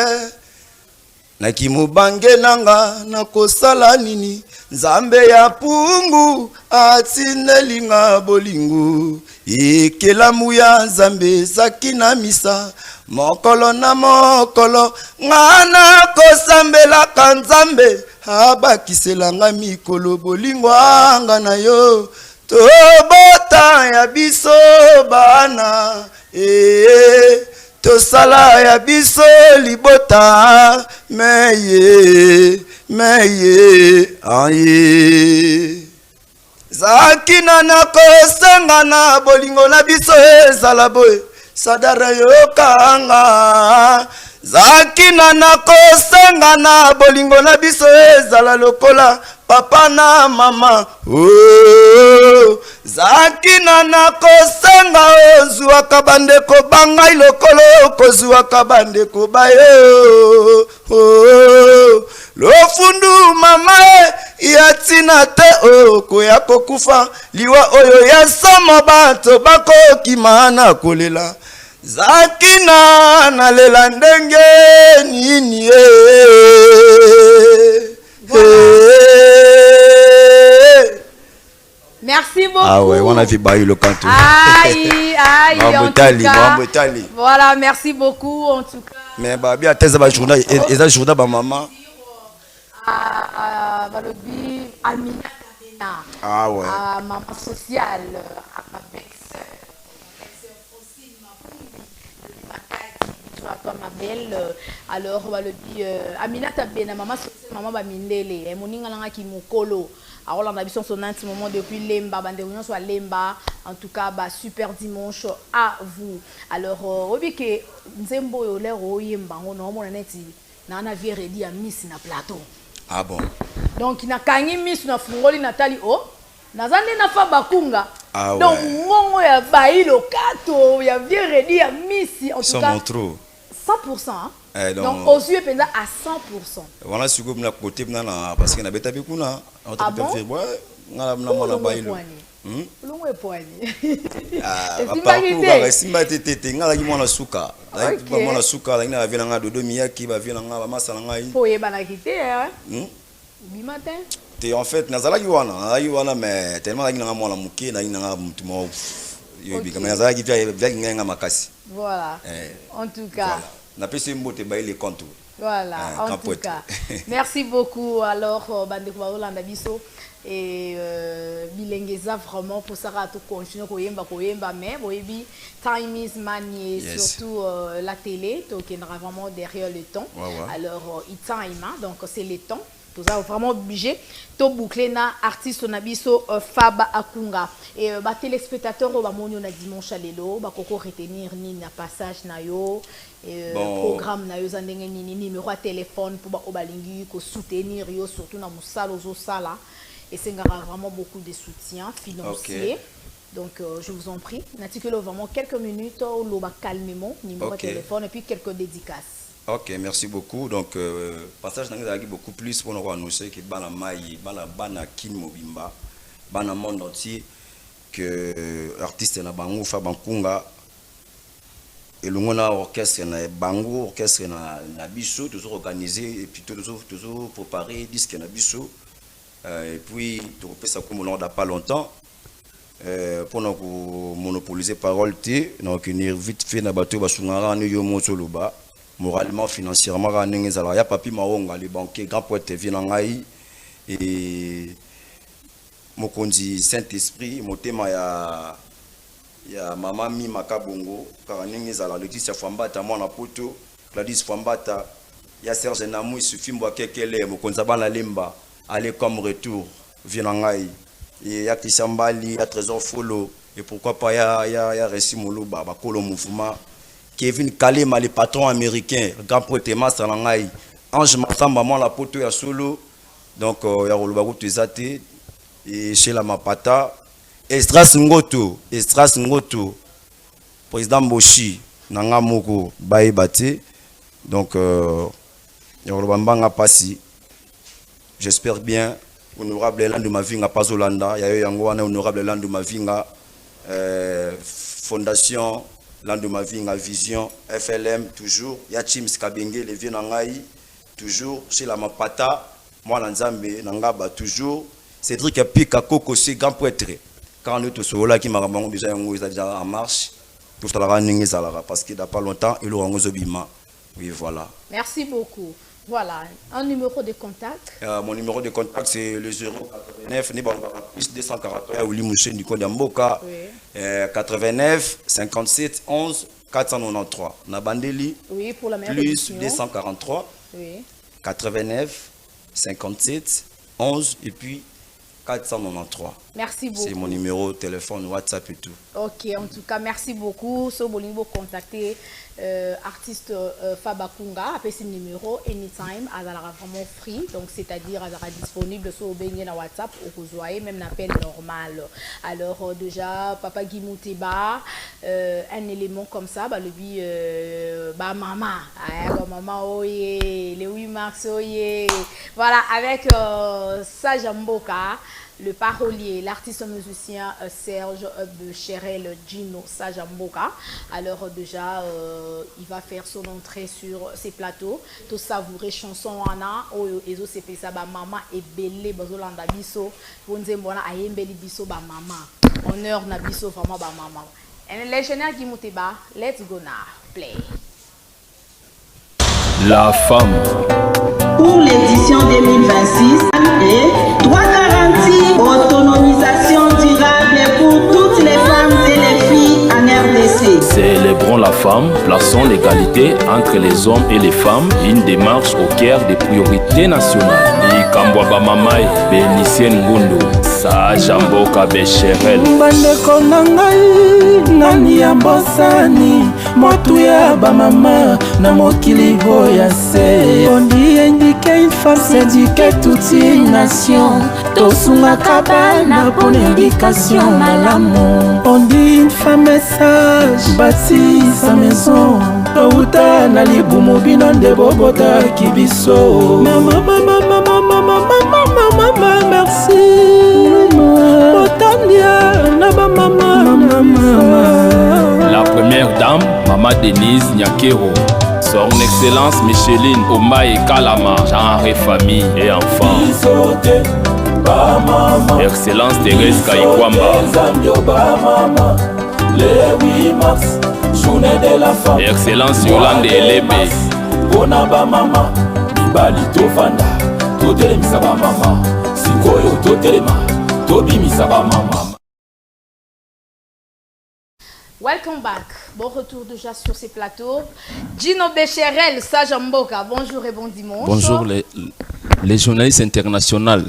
na kimubange nanga na kosala nini Nzambe ya pungu atinelinga bolingu ikelamu ya Nzambe zakina misa mokolo na mokolo ngana kosambela ka Nzambe abakiselanga mikolo bolingo anga na yo tobota ya biso bana tosala ya biso libota meye aye zakina na kosenga na bolingo na biso ezala boye sadara yokanga zakina na kosenga na bolingo na biso ezala lokola papa na mama zakina na kosenga ozuwaka bandeko bangai lokolo kozuwaka bandeko bayo lofundu mama yatina te koya kokufa liwa oyo ya somo bato bakokima na kolela zakina na lela ndenge nini Merci beaucoup. On a vu Baï le canton. Aïe, voilà, merci beaucoup en tout cas. Mais bien tes journée et ça journée ba maman. Balobi Amina Kabena. Maman sociale à ma belle-sœur. Toi ma belle alors balobi Amina Kabena maman sociale maman ba mindele moninga langa ki mokolo. Alors on a vu son intime moment depuis Lemba, bande réunion soit Lemba. En tout cas, super dimanche à vous. Alors, obi que Nzembo yo le royemba, on a mon neti na na vie Redi Amis na plateau. Ah bon. Donc na kangi miss na fungoli Nathalie na zande na Faba Kunga. Donc mongo ya bailo kato ya vie Redi Amis en tout cas. 100%. Donc aux yeux pendant à 100%. Voilà ce que vous côté parce que na beta bikuna. Ah bon? Ngala mna mona bailo. Longo epoani. Simba tete ngala ki mona suka. Ba mona suka la ina vela nga dodo miyaki ba vela nga ba masala ngai. Po yeba na kité hein. Bi matin. Te en fait nazala ki wana mais tellement la nga mona muke na nga mutu mo yobi kama nazala ki vya nga makasi. Voilà. En tout cas. Na pese mbote ba ile kontu. Voilà, en tout cas. Merci beaucoup. Alors, Bandeko Baolanda Biso et Bilengeza vraiment pour ça à tout continuer koyemba mais boyebi time is money surtout la télé donc il y aura vraiment derrière le temps. Alors, it time donc c'est le temps. Tout ça vraiment obligé to boucler na artiste na biso Faba Kunga et ba téléspectateurs ba monyo na dimanche lelo ba koko retenir ni na passage na yo programme na yo za ndenge nini numéro de téléphone pour ba obalingi ko soutenir yo surtout na musalo zo sala et c'est vraiment beaucoup de soutien financier. Donc je vous en prie n'articulez vraiment quelques minutes lo ba calmement numéro de téléphone et puis quelques dédicaces. Ok, merci beaucoup. Donc, passage dans beaucoup plus pour nous annoncer que Bana Maï, Bana Kin Mobimba, Bana monde entier, que artiste na Bangou, Faba Kunga, et le monde orchestre na bango orchestre na biso toujours organisé et puis toujours préparé disque na biso et puis tu repères ça comme on n'a pas longtemps pour nous monopoliser parole t donc venir vite fait na bateau basungara ni yo motoloba moralement financièrement raninga zala ya papi maonga les banquiers grand poète vinangai et mokonzi Saint-Esprit motema ya mama mi makabongo karaninga zala Laetitia Fambata mwana poto Gladys Fambata ya Serge Namou Sufimbo Kekele mokonza bana lemba aller comme retour vinangai et ya Kisambali ya Trésor Folo et pourquoi pas ya Récit Moloba bakolo mouvement Kevin Kalema le patron américain grand poète master nangai Ange Masamba mwana poto ya solo donc ya roloba ko tezate et chez la Mapata Estras Ngoto président Boshi nanga moko bae bate donc ya roloba mbanga pasi j'espère bien honorable Landu Mavinga Pazolanda ya yango wana honorable Landu Mavinga fondation Landu Mavinga Vision FLM toujours ya Chims Kabenge les vieux nangai toujours chez la Mapata moi Nzambe nangaba toujours Cédric Pika Koko c'est grand prêtre quand nous tous là qui m'a déjà yango déjà en marche tout ça la ningi zalara parce qu'il n'a pas longtemps il aura ngozobima oui voilà merci beaucoup. Voilà, un numéro de contact. Mon numéro de contact c'est le 089 plus 241 Willy Mouché Nico Damboka 89 57 11 493 Nabandeli oui, pour la meilleure plus édition. 243 oui. 89 57 11 et puis 493. Merci beaucoup. C'est mon numéro de téléphone, WhatsApp et tout. Ok, en tout cas, merci beaucoup. So, Bolingo contacter artiste Fabakunga, après ce numéro, anytime, elle sera vraiment free, donc c'est-à-dire elle sera disponible sur le WhatsApp, au rejoindre, même l'appel normal. Alors déjà, Papa Guimouteba, un élément comme ça, bah, le maman, oye, le 8 mars, oye, voilà, avec Sajamboka. Le parolier, l'artiste musicien Serge Becherel Gino Sajamboka. Alors déjà, il va faire son entrée sur ces plateaux. Tout savourer chanson wana oyo ezo sepe sa ba mama e belé bazolanda biso. Bonze mbona ayembeli biso ba mama. Honneur na biso vraiment ba mama. Et les génères qui mouteba, let's go now, play. La femme. Pour l'édition 2026 et 3 garanties autonomisation durable pour toutes les femmes et les filles en RDC. Célébrons la femme, plaçons l'égalité entre les hommes et les femmes, une démarche au cœur des priorités nationales. Nikambwa Bamamai, Bénicien Ngundu, Sajamboka Becherel. Bandeko na ngai nani ya mbosani motu ya bamama na mokili oya se. On dit indiquer une femme s'éduquer toute une nation. Tosunga kabana pour l'éducation malamu. On dit une femme est sage bâtit sa maison. Touta na libumu bino nde bobota kibiso. Mama mama mama mama mama mama merci. La première dame, Maman Denise Nyakero. Son Excellence Micheline Omae Kalama, genre famille et enfants. Excellence Thérèse Kaikwamba. Excellence Yolande Elebe. Welcome back. Bon retour déjà sur ces plateaux. Gino Becherel, Sajamboka, bonjour et bon dimanche. Bonjour les journalistes internationaux.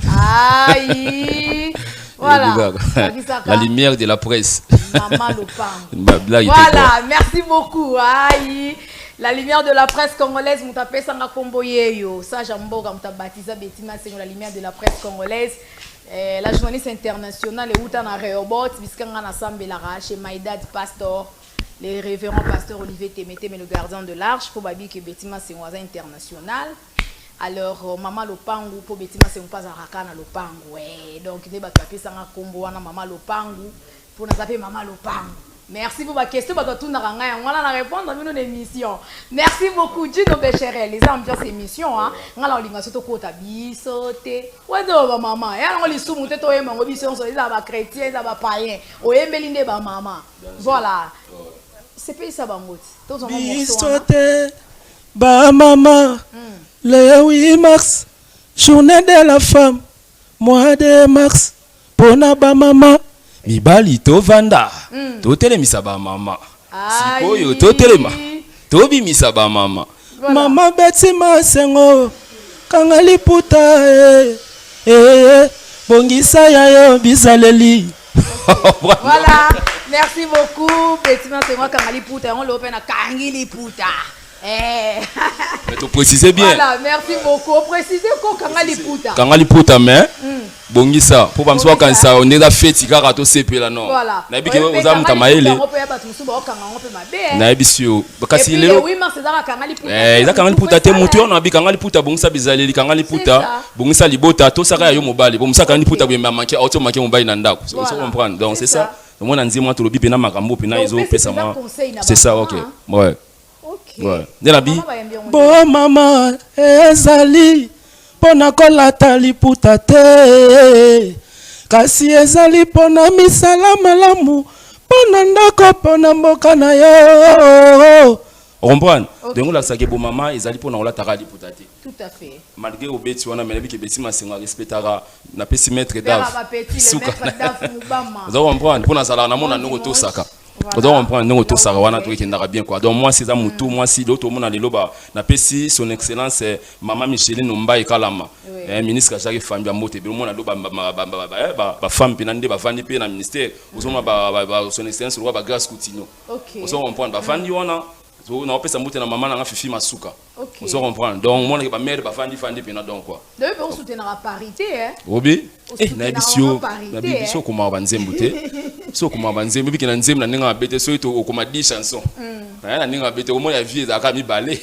Aïe. Voilà. La lumière de la presse. Maman Lopang. Voilà, merci beaucoup. Aïe. La lumière de la presse congolaise, Moutapé Sanga Komboyeyo, Sajamboka, Moutabatiza Betima, c'est la lumière de la presse congolaise. La journaliste internationale est Outana Reobot, Biskanga Nasambe Lara, chez Maïdad Pastor, les révérends Pasteur Olivier Temete, mais le gardien de l'Arche, pour Babi que Betima c'est un voisin international. Alors, Maman Lopangu, pour Betima c'est un pas à Rakana Lopangu. Ouais, donc, il y a des Sanga Kombo, Maman Lopangu, pour nous appeler Maman Lopangu. Merci pour ma question. On va répondre dans une émission. Merci beaucoup, Gino Bécherel. Les ambiances émission. On va aller sur le bisoté. Ouais, maman. On les soumet tout le monde. Ils sont chrétiens, ils sont païens. On est meline de maman. Voilà. C'est pas ça, bangot. Bisoté, ba maman. Le 8 mars, journée de la femme. Mois de mars, pona ba maman. Mibali to vanda to telemisa ba mama sikoyo to telema to bimisa ba mama mama beti masengo kanga liputa bongisa yayo bizaleli. Voilà, merci beaucoup Betty masengo kanga liputa on l'open à kangi liputa. Mais tu précises bien. Voilà, merci beaucoup. Précisez quoi Kangali Puta. Kangali Puta mais bongisa pour pas me soir quand ça on est la fête car to CP là non. Voilà. Na bi ke oza mutamaele. Na ebisio kasi lelo. Oui, mais c'est ça Kangali Puta. Eza Kangali Puta te mutu on abi Kangali Puta bongisa bizaleli Kangali Puta bongisa libota to saka yo mobali bongisa Kangali Puta bwe manquer auto manquer mobali na ndako. On se comprend. Donc c'est ça. Moi na nzima to lobi pena makambo pena izo pesa moi. C'est ça OK. Ouais. Ouais. Bo mama ezali pona kolata liputa te kasi ezali pona misala malamu pona ndako pona mboka na yo. Comprendre? Donc là ça que bo mama ezali pona kolata liputa te. Tout à fait. Malgré obeti wana melebi ke beti masenga respectara na pesi maître d'ave. Vous comprendre? Pona sala na mona noko to saka. Donc on prend un autre sarawana tout qui n'a bien quoi. Donc moi c'est ça mutu moi si l'autre monde allait loba na pesi son excellence maman Micheline Nomba et Kalama ministre Jacques Fambi Amote be monde loba ba femme pinande ba vandi pe na ministère osoma ba son excellence roi ba grâce Coutinho. On se comprend ba vandi wana on pesa moute na maman na fifi masuka. On se comprend. Donc moi ba mère ba vandi pena donc quoi. Donc on soutenir la parité hein. Obi na bisio kuma banzembuté. So kuma banzembu biki na nzembu na ninga bete so ito okoma 10 chansons. Na ninga bete au moins ya vie za ka mi balé.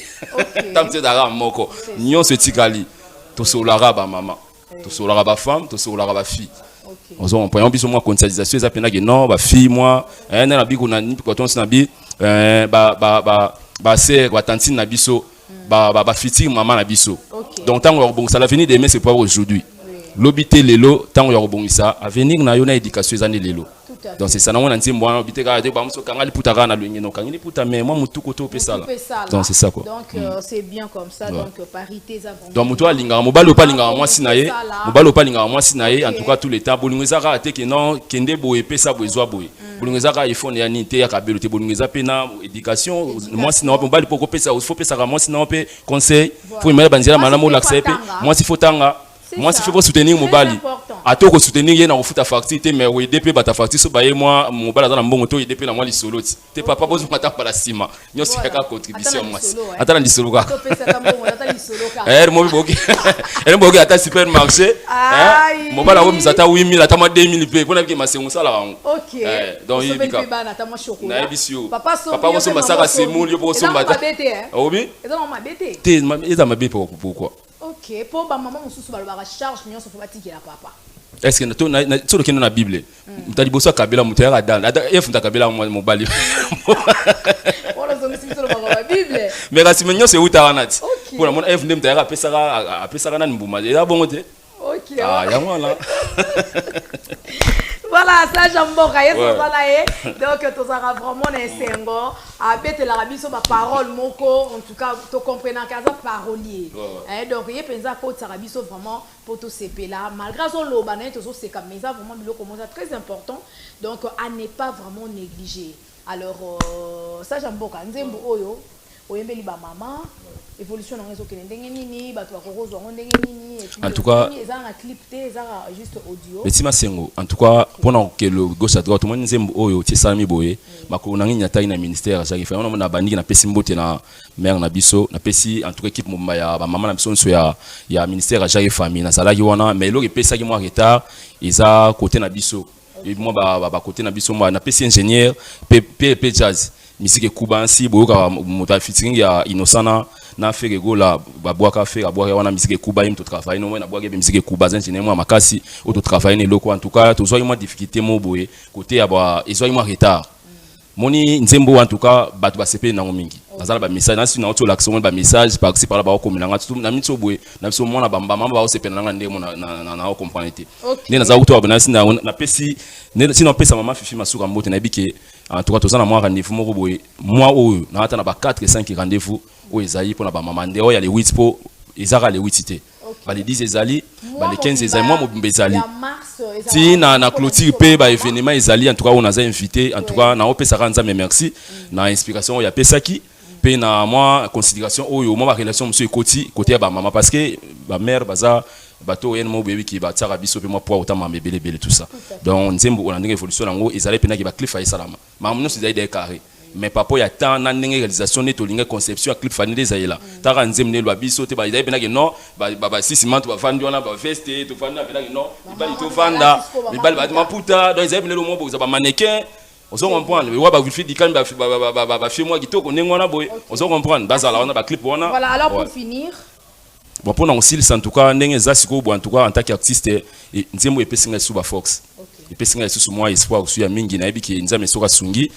Tamte dara moko. Nyonso tikali. To solara ba maman. To solara ba femme, to solara ba fille. On se comprend biso moi conscientisation eza pena que non ba fille moi na biko na ni ko tonsi na bi ba sœur ba tantine na biso ba fiti maman na biso. Donc tant bon ça l'avenir demain c'est pas aujourd'hui. L'obité lelo tant ya robongisa avenir na yo na éducation ezani lelo. Donc c'est ça na mona nzimbo wana obité ka ba muso kangali puta kana lwenye no kangali puta mais moi mutu koto pesa là. Donc c'est ça quoi. Donc c'est bien comme ça donc parité ça. Donc mutu alinga mobalo pa linga moi sinaye mobalo pa linga moi sinaye en tout cas tous les temps bolingeza ka te que non kende boye pesa boezwa boye. Bolingeza ka iphone ya nité ya kabelo te bolingeza pe na éducation moi sinaye mobalo poko pesa faut pesa ka moi sinaye pe conseil pour me banzela malamo l'accepter moi si faut tanga. Moi si faut soutenir mobali atoko soutenir yena kofuta facture mais oui DP bata facture so baye moi mobali za na mbongo to DP na moi lisolo te papa bozo mata para sima nyoso ka contribution moi ata na lisolo ka to pesa ka mbongo ata lisolo ka mo boki boki ata supermarché mobali ko mizata 8000 ata mo 2000 pe pona biki masengo sala wango OK donc il bika na ebisio papa so masaka semuli yo po so mbata obi eza na mabete te eza mabete pourquoi. OK, pour ba maman mususu ba ba charge nyo so fa tikela papa. Est-ce que na to le kino na Bible. Mutali boso kabela mutera dan. Efunda kabela mobali. Wala zo misi so ba Bible. Mais kasi menyo se uta wanati. Pour mona efunda mutera apesaka na mbuma. Ya bongo te. OK. Ah, ya voilà. Voilà, ça Jamboka, donc tu auras vraiment un sengo à bête la rabiso ma parole moko en tout cas tu comprends casa parolier. Donc il pensa que tu rabiso vraiment pour tout ces là malgré son lobané tout c'est comme mais ça vraiment bilo comment ça très important donc à ne pas vraiment négliger. Alors ça Jamboka nzembo oyo oyembeli ba mama évolution dans réseau ndenge nini bato bakorozo ndenge nini en tout cas eza na clip te eza juste audio Betima Sengo en tout cas pendant que le gauche à droite moi nzembo oyo ti salami boye makolo na nyata ina ministère Jacques Fambi on na bandiki na pesi mbote na mère na biso na pesi en tout cas équipe moma ya ba mama na biso nso ya ministère Jacques Fambi na salaki wana mais lo pesa ki moi retard eza côté na biso et moi ba côté na biso moi na pesi ingénieur PP jazz musique kubansi boyoka moto featuring ya Innocent na fait go la babwaka fait abwaka wana musique kuba im to travailler no na bwaka musique kuba ingénieur moi makasi au to travailler ne loko en tout cas to zo moi difficulté mo boye côté ya ba ezo moi retard moni nzembo en tout cas bato ba CP na mingi azala ba message na sina auto l'action ba message par ci par là ba ko minanga tout na mitso boye na mitso mona ba mama ba CP na ngande mo na comprendre te ne na za auto ba na sina na pesi ne sina pesa mama fifi masuka mbote na bike en tout cas tozana moi rendez-vous moko boye moi oyo na ata na ba 4 et 5 rendez-vous o ezali pour na ba mama ndeo ya les 8 po ezaka les 8 te ba les 10 ezali ba les 15 ezali moi mobimbe ezali si na clôture pe ba événement ezali en tout cas on a invité en tout cas na opesa kanza mais merci na inspiration ya pesaki pe na moi considération oyo moi ba relation monsieur Ekoti côté ba maman parce que ba mère baza bato yen mo bébé qui ba tsara biso pe moi pour autant ma bébé tout ça donc nzembo on a une évolution nango ezali pe na ki ba clip fa salama maman nous ezali des carrés mais papa ya tant na ndenge réalisation neto linga conception ya clip fani des ayela tara nzemne lwa biso te ba ezali pe na ki non ba sisiment ba vandi ona ba veste to fanda pe na ki non ba to vanda ba maputa donc ezali pe le mo bo ba mannequin on se comprend le wa ba fi di kan ba fi moi kitoko ndenge ona boy on se comprend bazala ona ba clip ona voilà alors pour finir bon pour aussi en tout cas ndenge zasiko bo en tout cas en tant qu'artiste nzembo epesinga sous ba fox epesinga sous moi espoir sur ya mingi na ebiki nzame soka sungi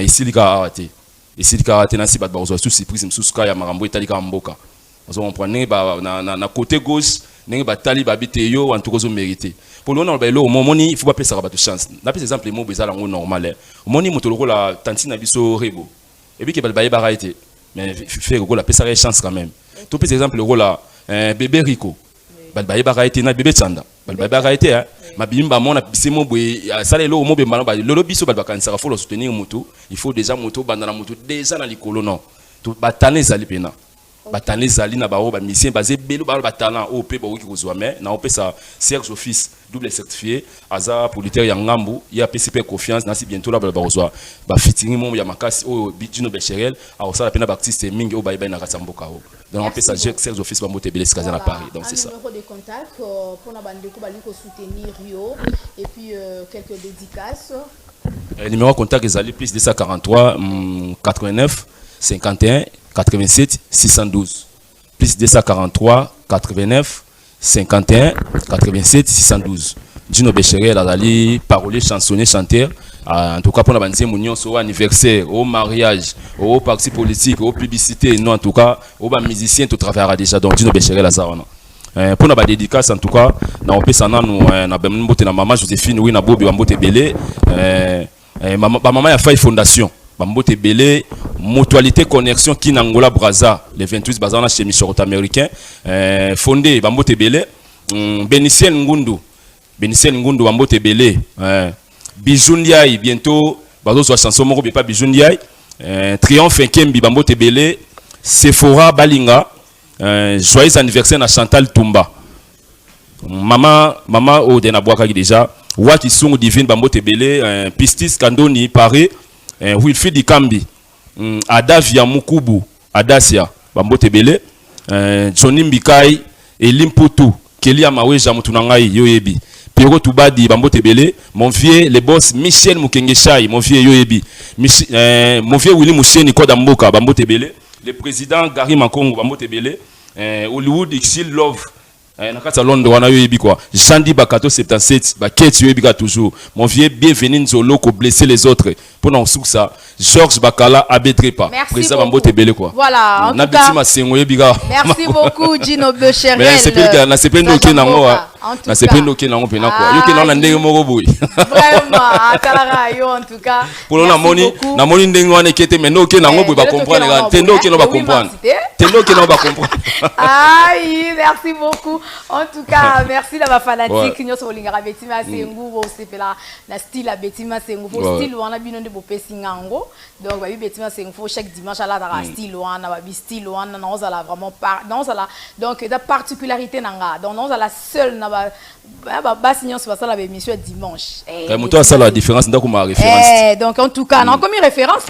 isilika awate isilika awate na si bat ba ozo surprise msusuka ya marambo etalika mboka on comprend ba na côté gauche ndenge batali babite yo en tout cas zo mériter pour le moment lo momoni il faut pas pesa ba chance na pesa exemple mo bezala ngo normal momoni motoloko la tantine biso rebo ebiki ba baye ba été mais faire ko la pesa chance quand même tout par exemple le rôle là bébé Rico baye ba été na bébé Chanda baye ba été ma bimba mona bisemo boye sala lo mo be mbana ba lolo biso ba kanisa faut le soutenir moto il faut déjà moto bandana moto déjà na likolo non to batane zali pena batane zali na ba ba mission basé belo ba batana o pe ba wiki kozwa mais na o pe ça Serge Office double certifié aza politaire ya ngambu ya PCP confiance na si bientôt là ba kozwa ba fitting mo ya makasi o Dino Becherel a sala pena ba artiste mingi o ba na katsamboka o donc on peut ça Serge Office ba moté belé à Paris donc c'est ça numéro de contact pour na bande ko bali ko soutenir yo et puis quelques dédicaces numéro de contact ezali plus 243 89 51 87 612 plus 243 89 51 87 612 Dino Becherel azali parolier chansonnier chanteur en tout cas pour la bande mounion au anniversaire au mariage au parti politique au publicité non en tout cas au musicien tout travaillera déjà donc Dino Becherel azarana pour la dédicace en tout cas na opesa nanu na bembote na maman Joséphine oui na bobi bambote belé maman ya Faille Fondation bambote belé mutualité connexion qui n'Angola Brazza les 28 bazana chez Michel américain fondé bambote belé Beniciel Ngundu bambote belé Bijundiaï bientôt bazo soit chanson moko be pas Bijundiaï Triomphe Nkembi bambote belé Sephora Balinga joyeux anniversaire à Chantal Toumba maman o de na boaka déjà Waki Sungu Divine bambote belé Pistis Kandoni Paris Wilfried Kambi Adavia Mukubu Adasia bambote belé Johnny Mbikai Elimputu Kelia Maweja mutunangai yoyebi Pierrot Toubadi bambote belé mon vieux le boss Michel Mukengeshaï mon vieux yoyebi mon vieux Willy Mousseni Koda Mboka bambote belé le président Gary Makongo bambote belé Hollywood Exil Love na kata Londres wana yoyebi quoi Jandi Bakato 77 Baketi yoyebi ka toujours mon vieux bienvenue Nzolo ko blesser les autres pour non sous ça Georges Bakala Abedrepa président bambote belé quoi voilà na bitima sengo yoyebi ka merci beaucoup Dino Becherel mais c'est pas na c'est pas ndoké nango na c'est pas ndoké nango pena quoi yoké na ndenge moko boy vraiment atala yo en tout cas pour na moni ndenge wana ekete mais ndoké nango boy ba comprendre te ndoké no ba comprendre te ndoké no ba comprendre aïe merci beaucoup en tout cas merci la fanatique nyo so lingara betima sengu bo sepela na style betima sengu fo style wana bino de bo pesingango donc ba betima sengu fo chaque dimanche ala da style wana ba style wana na ozala vraiment dans la donc da particularité nanga donc on a la seule na ba signon sur la émission dimanche moto ça la différence ndako ma référence donc en tout cas on a comme référence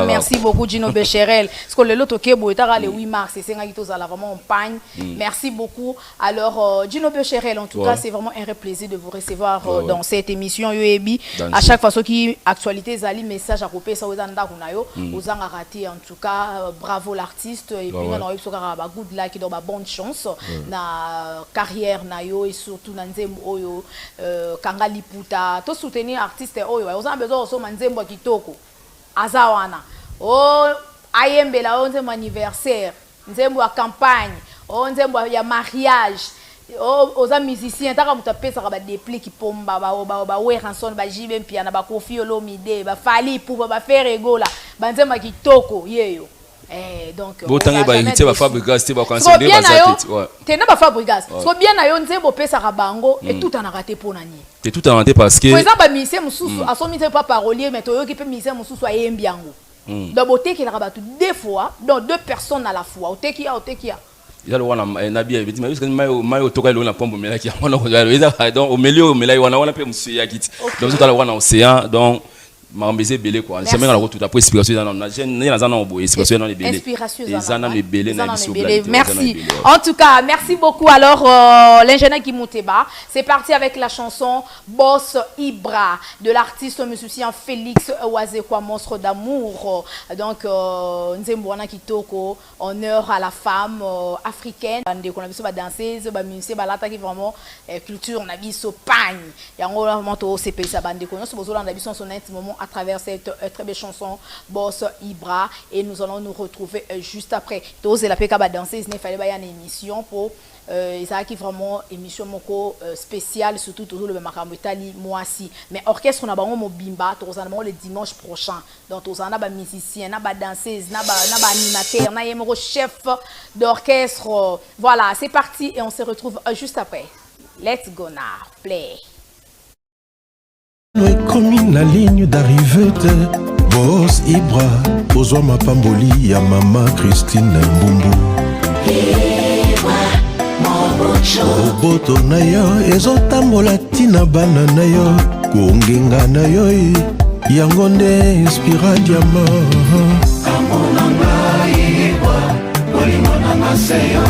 merci beaucoup Dino Becherel parce que le loto kebo etara le 8 mars c'est ngaki tozala vraiment en pagne merci beaucoup alors Dino Becherel en tout cas c'est vraiment un vrai plaisir de vous recevoir dans cette émission yoebi à chaque fois qui actualité zali message à couper ça aux ndako na yo aux anga raté en tout cas bravo l'artiste et puis on a eu ba good luck donc ba bonne chance na carrière na yo et surtout na nzembo oyo kanga liputa to soutenir artiste oyo aux a besoin so manzembo kitoko azawana oh ayembela on nzembo anniversaire nzembo ya campagne on nzembo ya mariage oza musicien taka mutu apesaka badepli kipomba baweranson bajibe mpiana bakofi olomide bafali pupa bafere egola banzemba kitoko yeyo donc botange bairité bafabrigas te baconseiller tena bafabrigas so bien na yo nzembo pesaka bango et tout en raté pour nani te tout en raté parce que par exemple musicien mususu asomi te pas parolier mais toyoki pe musicien mususu ayembi yango donc boteki la rabatu deux fois donc deux personnes à la fois oteki ya il wana nabi ebiti mais mayo toka lo na pombo melaki wana ko donc au milieu melai wana pe musu ya kiti donc tout à wana océan donc m'embêter belé quoi c'est même la tout après inspiration dans na jeune na za na obo inspiration dans les belé les belé na biso merci en tout cas merci beaucoup alors l'ingénieur Kimuteba c'est parti avec la chanson Boss Ibra de l'artiste musicien Félix Wazekwa monstre d'amour donc nzembo wana kitoko honneur à la femme africaine bande qu'on a biso ba danseuse ba musicien ba lata qui vraiment culture na biso pagne yango vraiment to CP sa bande qu'on so bozola na biso son moment à travers cette très belle chanson Boss Ibra et nous allons nous retrouver juste après. Tous la peka ba danser, il fallait pas y une émission pour ça qui vraiment émission moko spéciale surtout toujours le makambo Italie moi aussi mais orchestre on a bango mobimba tous en le dimanche prochain donc tous en a ba musicien na ba danseuse na ba animateur na yemoko chef d'orchestre voilà c'est parti et on se retrouve juste après. Let's go now play. Ekomi na ligne d'arrivée te Boss Ibra ozwa mapamboli ya mama Christine Mbumbu oboto na yo ezotambola tina bana na yo kongenga na yo yango nde inspira diamant amonanga Ibra olimona seyo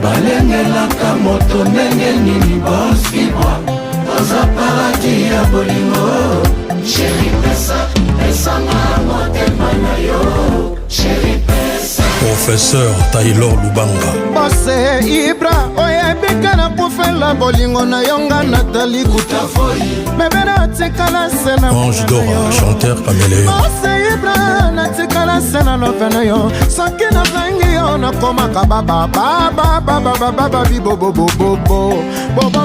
balengelaka moto ndenge nini Boss Ibra Oza paradis ya bolingo Chéri pesa Esanga motema na yo Chéri pesa Professeur Taylor Lubanga Boss Ibra oyebika na pofela bolingo na yonga Nathalie Koutafoi Mebena tekala sena Ange Dora, chanteur Pamela Boss Ibra na tekala sena novena yo Soki na vengi yo na komaka baba baba baba baba bibo bobo bobo bobo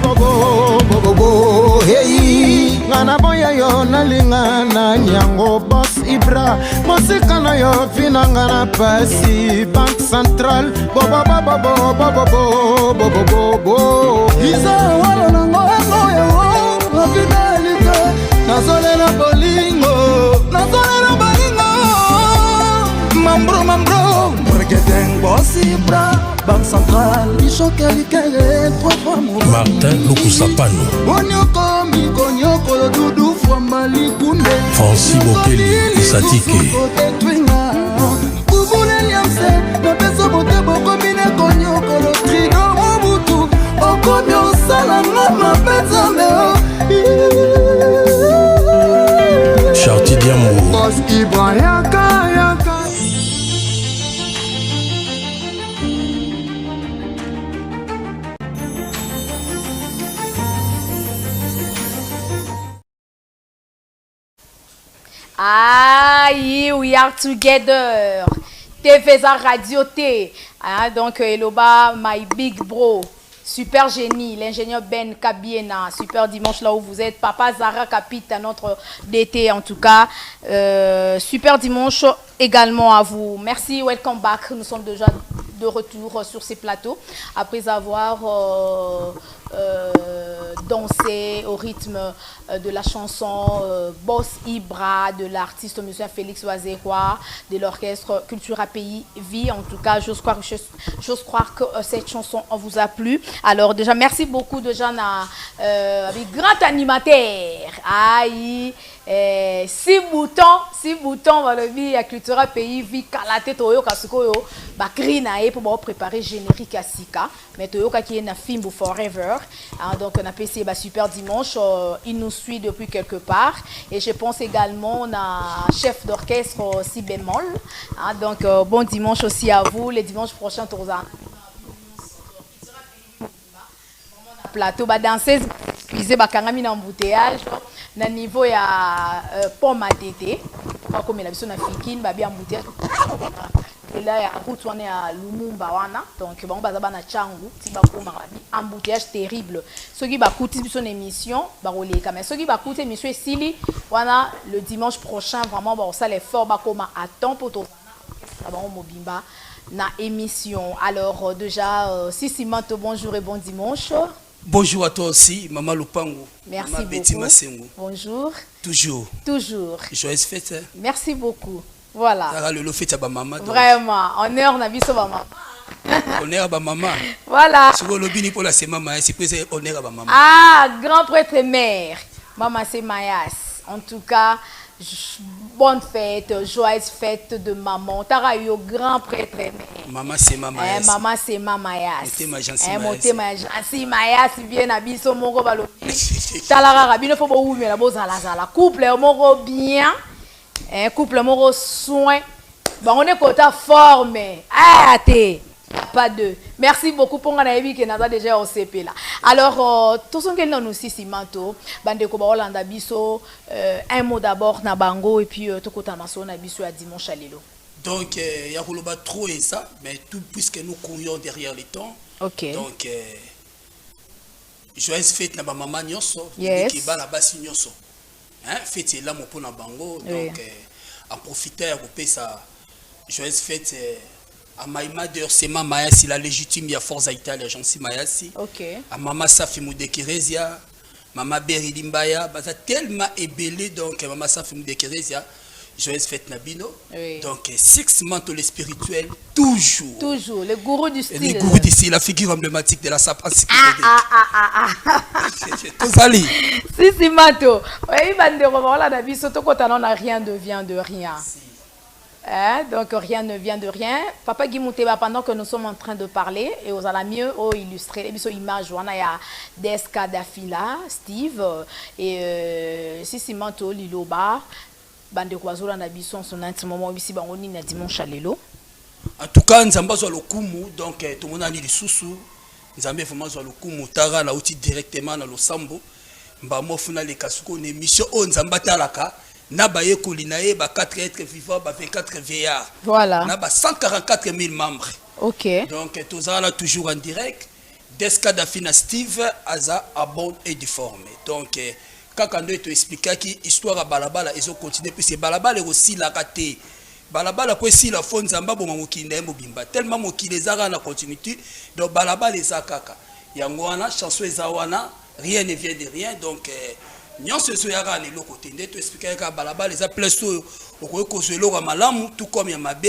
bobo bobo hey ngana boya yo nalinga na nyango Boss Ibra mosika na yo vinanga na pasi banque centrale bobo bobo bobo bobo bobo iza wala nango yo fidelité nazolela bolingo mambro marketing Boss Ibra banque centrale Martin Lukusapano Francis Bokeli Isatike Charti Diambo Boss Ibra yaka Aïe, we are together. TVza Radio T. Ah, donc, Eloba, my big bro. Super génie, l'ingénieur Ben Kabiena. Super dimanche là où vous êtes. Papa Zara Capita, notre DT en tout cas. Super dimanche également à vous. Merci, welcome back. Nous sommes déjà de retour sur ces plateaux. Après avoir dansé au rythme de la chanson Boss Ibra, de l'artiste musicien Félix Wazekwa, de l'orchestre Culture API Vie. En tout cas, j'ose croire que cette chanson vous a plu. Alors déjà, merci beaucoup de gens avec grand animateur. Aïe, 6 boutons, voilà, la Culture API Vie, Kalate, Toyo, Kasukoyo, Bakri Nae pour préparer générique à Sika. Mais Toyo qui est na Fimbo Forever. Donc on a passé super dimanche. Il nous suit depuis quelque part. Et je pense également on a chef d'orchestre si bémol. Donc bon dimanche aussi à vous. Les dimanches prochains, plateau ba danseuse cuisé ba kangami na embouteillage na niveau ya pomme à tété pas comme la personne africaine ba bien embouteillage et là ya route on est à Lumumba wana donc bon baza bana changu ti ba ko marabi embouteillage terrible ceux qui ba coûter son émission ba roleka mais ceux qui ba coûter monsieur Sili wana le dimanche prochain vraiment bon ça l'effort ba koma à temps pour to ça ba mobimba na émission alors déjà Sissi Manto bonjour et bon dimanche. Bonjour à toi aussi, Maman Lupango. Merci Maman Betty beaucoup. Massengo. Bonjour. Toujours. Toujours. Joyeuse fête. Merci beaucoup. Voilà. Ça le fait à ma maman. Vraiment, honneur n'a vu sur maman. Honneur à ma maman. Voilà. Sur le bini pour la c'est maman, c'est plus honneur à ma maman. Ah, grand prêtre et mère. Maman c'est Mayas. En tout cas, bonne fête, joyeuse fête de maman. T'as eu grand prêtre et mère. Maman c'est maman. Maman c'est maman Mayas. Moté Majansi Mayas bien abiso moko balobi. Talara rabino faut bo mais la bozala zala. Couple moko bien. Un couple moko soin. Bon on est côté formé. Ah té. Pas deux. Merci beaucoup pour ngana que naza déjà au CP là. Alors tous ceux qui nous aussi Simanto, bande ko ba Holanda biso un mot d'abord na bango et puis to kota maso na biso à dimanche à lelo. Donc il y a pas trop et ça mais tout puisque nous courions derrière les temps. OK. Donc joyeuse fête na ba maman nyonso qui ba la basi nyonso. Hein fête là mo pour na bango donc en profiter pour payer ça joyeuse fête à Maïma de Sema Mayasi, la légitime, il y a Forza Italia, l'agence Mayasi. Ok. À Mama Safi Moudekerezia, Mama Berry Limbaya, baza tellement ébellé, donc Mama Safi Moudekerezia, joyeuse fête Nabino. Oui. Donc, Six Manteau spirituel, toujours. Toujours, le gourou du style. Le gourou du style, la figure emblématique de la sapence. Tout allé. Si, Manteau. Oui, bande de romans, là, Nabiso, tout quand on n'a rien devient de rien. Donc rien ne vient de rien. Papa Guimouteba, pendant que nous sommes en train de parler, et vous allez mieux illustrer les images. On a Deska Dafila, Steve, et Sissi Manto, Liloba, Bande Kwazula Nabison, son intime moment, ici, on est dimanche à Lelo. En tout cas, nous avons besoin de l'Okumu, donc tout le monde a dit le sous-sous. Nous avons besoin de l'Okumu, Tara, là, directement dans le Sambo. Nous avons besoin de l'Okumu, mission, nous avons besoin Nabaye Kolinae, 4 êtres vivants, 24 vieillards. Voilà. Naba 144 000 membres. Ok. Donc, tous là toujours en direct. Deska Dafina Steve, Aza, Abon et difforme. Donc, quand on doit expliquer qui histoire à Balabala, ils ont continué. Puis c'est Balabala aussi la raté. Balabala, quoi, si la faune Zamba, bon, Mokina, tellement Mokina, Zara, la continuité. Donc, Balabala, les Zakaka. Yangwana, chanceux Zawana, rien ne vient de rien. Donc, Nyon se soyara les locaux tendez to expliquer que balaba les appels so ko zo lo malamu tout comme ya mabe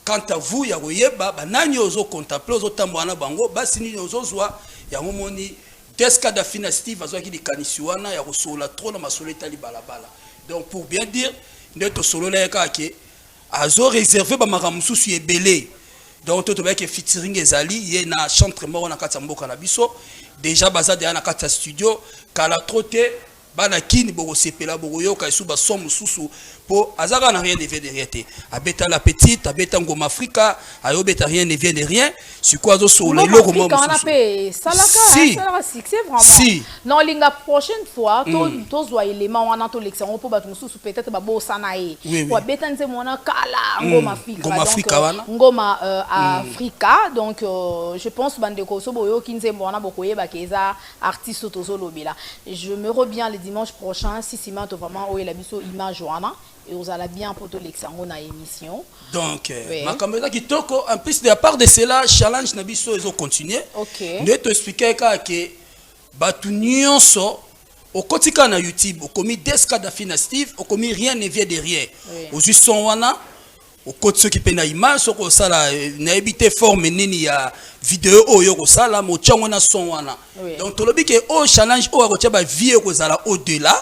quant à vous ya royeba banani ozo contempler ozo tambwana bango basini ozo zwa ya momoni Deska Dafina Steve azo ki likanisiwana ya kosola trop na masolo etali balabala donc pour bien dire ndeto solo la ka ke azo réserver ba maramususu ebele donc to ba ke featuring ezali ye na chantre moko na kata mboka na biso déjà bazade na kata studio kala troté bana kini boko sepela boko yoka esuba somme susu po azaka na rien ne vient de rien te abeta la petite abeta ngoma Afrika ayo beta rien ne vient de rien sur quoi zo solo le comment on appelle salaka c'est vraiment si non linga prochaine fois to zo élément on a to lection po ba mususu peut-être ba bo sanae po abeta nze mona kala ngoma Afrika ngoma Afrika donc je pense bande ko so boyo kinze mona bokoye ba keza artiste to zo lobela je me reviens le dimanche prochain si Simanto vraiment où est la biso image wana et vous allez bien pour tout l'examen na émission donc ma caméra qui toko en plus de la part de cela challenge na biso ils ont continué OK ne te expliquer que batu nyonso au kotika na YouTube au commis Deska Dafina Steve au commis rien ne vient de rien au juste son wana au côté ceux qui pena image so ko sala na habité forme nini ya vidéo oyo ko sala mo tchango na son wana donc to lobi ke o challenge o ko tchaba vie ko sala au delà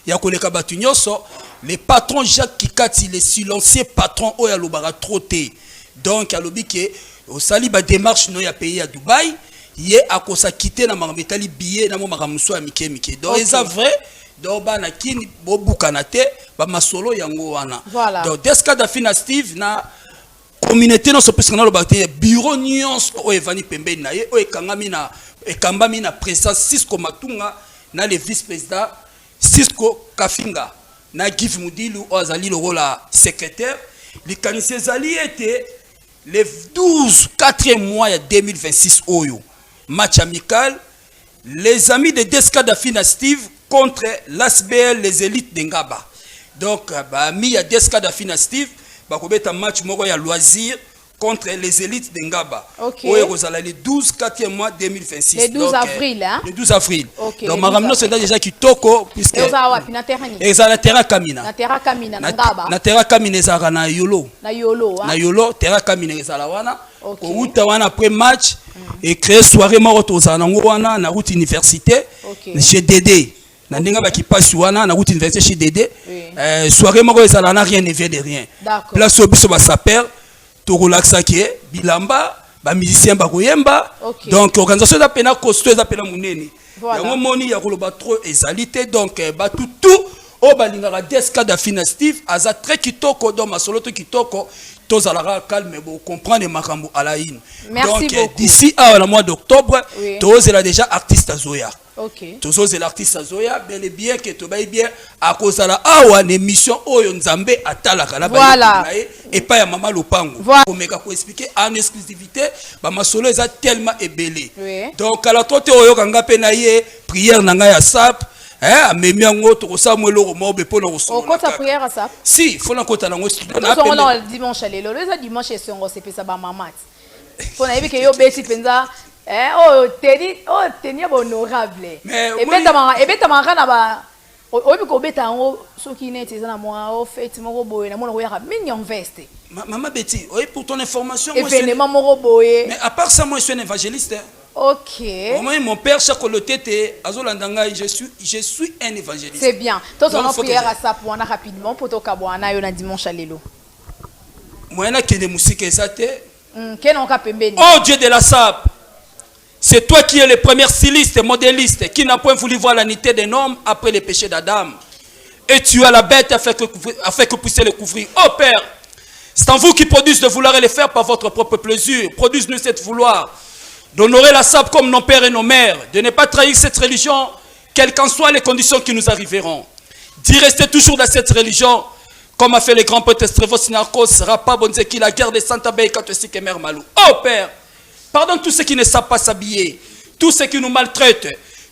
ya ko leka batu nyonso le patron Jacques Kikati le silencieux patron o ya lobara troté donc ya lobi ke au sali ba démarche no ya pays à Dubaï ye akosa quitter na mametali billet na mo makamuso ya mike donc c'est vrai donc bana kini bo bukanate ba masolo yango wana donc Deska Dafina Steve na communauté no so pesana lo bakte bureau nyons o evani pembe na ye o ekangami na ekambami na président Cisco Matunga na le vice-président Cisco Kafinga na Give Mudilu azali le rôle secrétaire. Les canisiers zali était les 4e mois de 2026 oyo. Match amical. Les amis de Deska Dafina Steve contre l'ASBL, les élites d'Engaba. Donc, il y a Deska Dafina Steve, il y a un match à loisir contre les élites d'Engaba. Ok. Le 12 4e mois 2026. Le 12 avril, hein? Le 12 avril. Ok. Donc, ma c'est déjà qui toko, puisque. Et na Terra Kamina. Na Terra Kamina, na Ngaba. Na Terra Kamina, ezala na Yolo. Na Yolo, hein? Na Yolo, Terra Kamina, ezala wana. Ok. Après match, et créer soirée maroto wana na route université chez Dédé. Na ndinga ba ki passe wana na route université chez Dédé. Soirée maro ezala na rien ne vient de rien. Place au biso ba saper to relaxa ki bilamba ba musicien ba koyemba. Donc organisation da pena costaud da pena munene. Yango moni ya koloba trop ezalité donc ba tout o balingaka Deska Dafina Steve aza très kitoko dans ma solo to kitoko. Tous à la calme, vous comprenez Makambo à la in. Merci donc d'ici à le mois d'octobre, tous est déjà artiste à Zoya. Ok. Tous est l'artiste à Zoya, bien et bien que tu vas bien à cause de la une émission Oyo Nzambe à Talaka. Voilà. Et pas à Maman Lopango. Voilà. Pour expliquer en exclusivité, ma solo est tellement ébélé. Oui. Donc à la trotte Oyo Kanga Penaye, prière Nanga Sap. Mais on prière à ça. Si, il faut l'encontrer dans le dimanche, le dimanche, c'est ça, maman. Pour que yo besi penza, tenir honorable. Et bien, na ba, ko beta ngo soki net na moi au fait mo boye na mona koyaka mignon veste. Maman Betty, pour ton information, événement mo boye. Mais à part ça, moi je suis un évangéliste. Ok. Moi, mon père, chaque côté, je suis un évangéliste. C'est bien. Toi, on a prière à ça pour on a rapidement pour toi kabwana yo na dimanche lelo. Moi, na kende musique ezate. Oh Dieu de la SAP, c'est toi qui es le premier styliste, modéliste, qui n'a point voulu voir la nité des hommes après les péchés d'Adam. Et tu as la bête afin que vous puissiez le couvrir. Oh Père, c'est en vous qui produisez de vouloir et le faire par votre propre plaisir. Produisez-nous cette vouloir d'honorer la SAP comme nos pères et nos mères, de ne pas trahir cette religion, quelles qu'en soient les conditions qui nous arriveront. D'y rester toujours dans cette religion, comme a fait le grand poète Strevos Narcos, Rapa Bonzeki, la guerre de Santa Bay, Katosik et Mère Malou. Oh Père, pardonne tous ceux qui ne savent pas s'habiller, tous ceux qui nous maltraitent,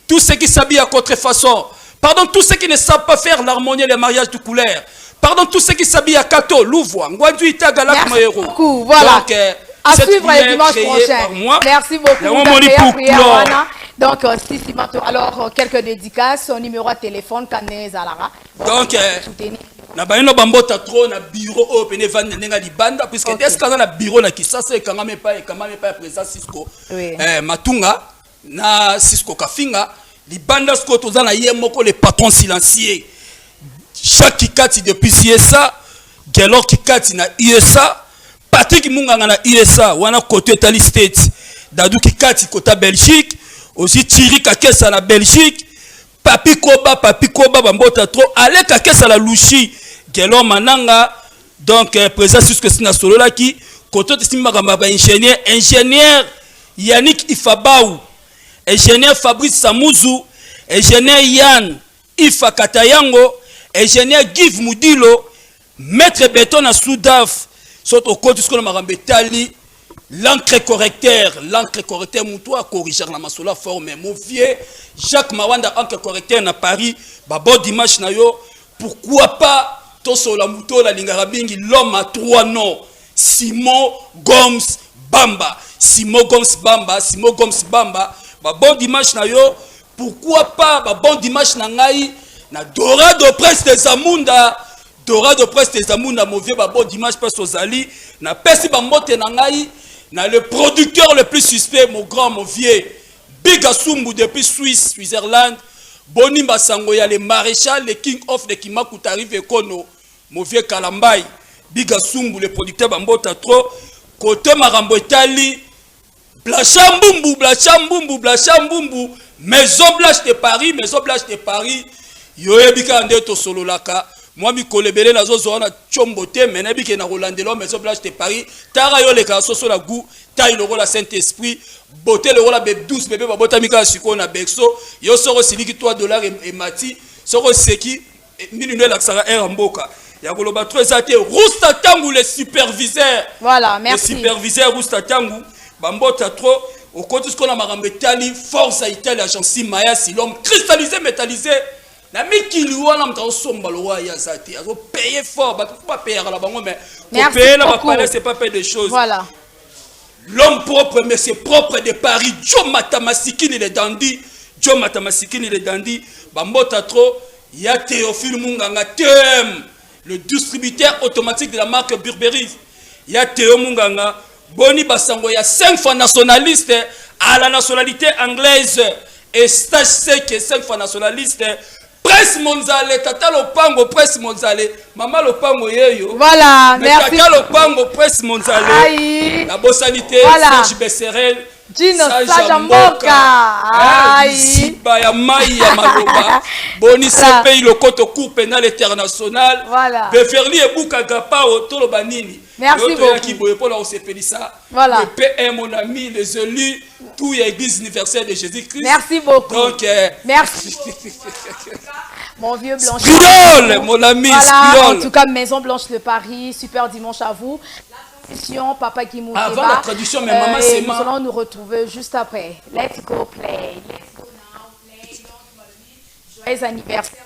tous ceux qui s'habillent à contrefaçon. Pardonne tous ceux qui ne savent pas faire l'harmonie et le mariage de couleur. Pardonne tous ceux qui s'habillent à Kato, Louvois, Ngwandu Itaga, Lac Moero. Voilà. Donc, à suivre le dimanche prochain. Merci beaucoup. Donc, alors, quelques dédicaces, son numéro de téléphone, Kanez Alara. Donc, na baino bambota trop na bureau au pene van nenga libanda puisque Deska na bureau na Kisasa et quand même pas présent Cisco Matunga na Cisco Kafinga libanda sko toza na yemoko le patron silencieux chaque kikati depuis ça Gelor kikati na ISA Patrick Munganga na ISA wana côté Tali State Dadou kikati côté Belgique aussi Thierry Kakesa na Belgique Papi Koba bambota trop allez Kakesa la Lushi Gelor Mananga donc présent sur ce que c'est na solo là qui côté Simba ingénieur Yannick Ifabaou ingénieur Fabrice Samouzu ingénieur Yann Ifa Katayango ingénieur Give Mudilo maître béton à Soudaf surtout côté ce que nous Tali l'encre correcteur moutoua corriger la masola forme mon vieux Jacques Mawanda encre correcteur na Paris babo dimanche na yo pourquoi pas toso la mouto la lingarabingi l'homme à trois noms Simon Gomes Bamba babo dimanche na yo pourquoi pas babo dimanche na ngai na Dorado Presse des Amunda mon vieux babo dimanche pas sozali na pesi bambote na ngai na le producteur le plus suspect mon vieux Big Asumbu depuis Switzerland Boni Masango ya le maréchal le king of the Kimaku t'arrive Kono mon vieux Kalambai Big Asumbu le producteur bambota trop côté Marambo Itali Blachambumbu Maison Blanche de Paris yoyebika ndeto solo laka moi mi kolebele na zozo na chombote menebike na Rolandelo Maison Blanche de Paris tara yo le ka soso la goût taille le rôle Saint-Esprit beauté le rôle bébé 12 bébé babota mika siko na Bexo yo soro siliki $3 et mati soro seki Minuno l'axara er mboka. Ya koloba trop ezate Rousta Tangu le superviseur. Voilà, merci. Le superviseur Rousta Tangu bambota trop au côté ce qu'on a marambetali force à Italie agence Mayasi l'homme cristallisé métallisé. Na mikili wana mta somba lo wa ya zate. Azo payer fort, ba pas payer la bango mais pour payer la palais c'est pas payer des choses. Voilà. L'homme propre mais c'est propre de Paris. Joe Matamasikini le dandy. Joe Matamasikini le dandy. Bambota trop ya Théophile Munganga TM. Le distributeur automatique de la marque Burberry. Il y a Théo Munganga, Boni Basango, il y a 5 fois nationaliste à la nationalité anglaise et stage sec 5 fois nationaliste. Presse Monzale, Tata Lopango, Presse Monzale, Maman Lopango Yeyo. Voilà, merci. Tata Lopango, Presse Monzale. La bossalité, voilà. Serge Besserel. Gino Sajamboka. Ziba ya mai ya maloba. Boni CPI le côte cour pénal international. Voilà. Beverly et Bouka Gapao Tolo Banini. Merci beaucoup. Voilà. Le PM, mon ami, les élus, tout l'église universelle de Jésus-Christ. Merci beaucoup. Donc, merci. Mon vieux Blanche. Spiol, mon ami, voilà, Spiol. En tout cas, Maison Blanche de Paris, super dimanche à vous. Papa Guimou avant la traduction, mais maman c'est nous allons nous retrouver juste après. Let's go play. Let's go now play. Joyeux anniversaire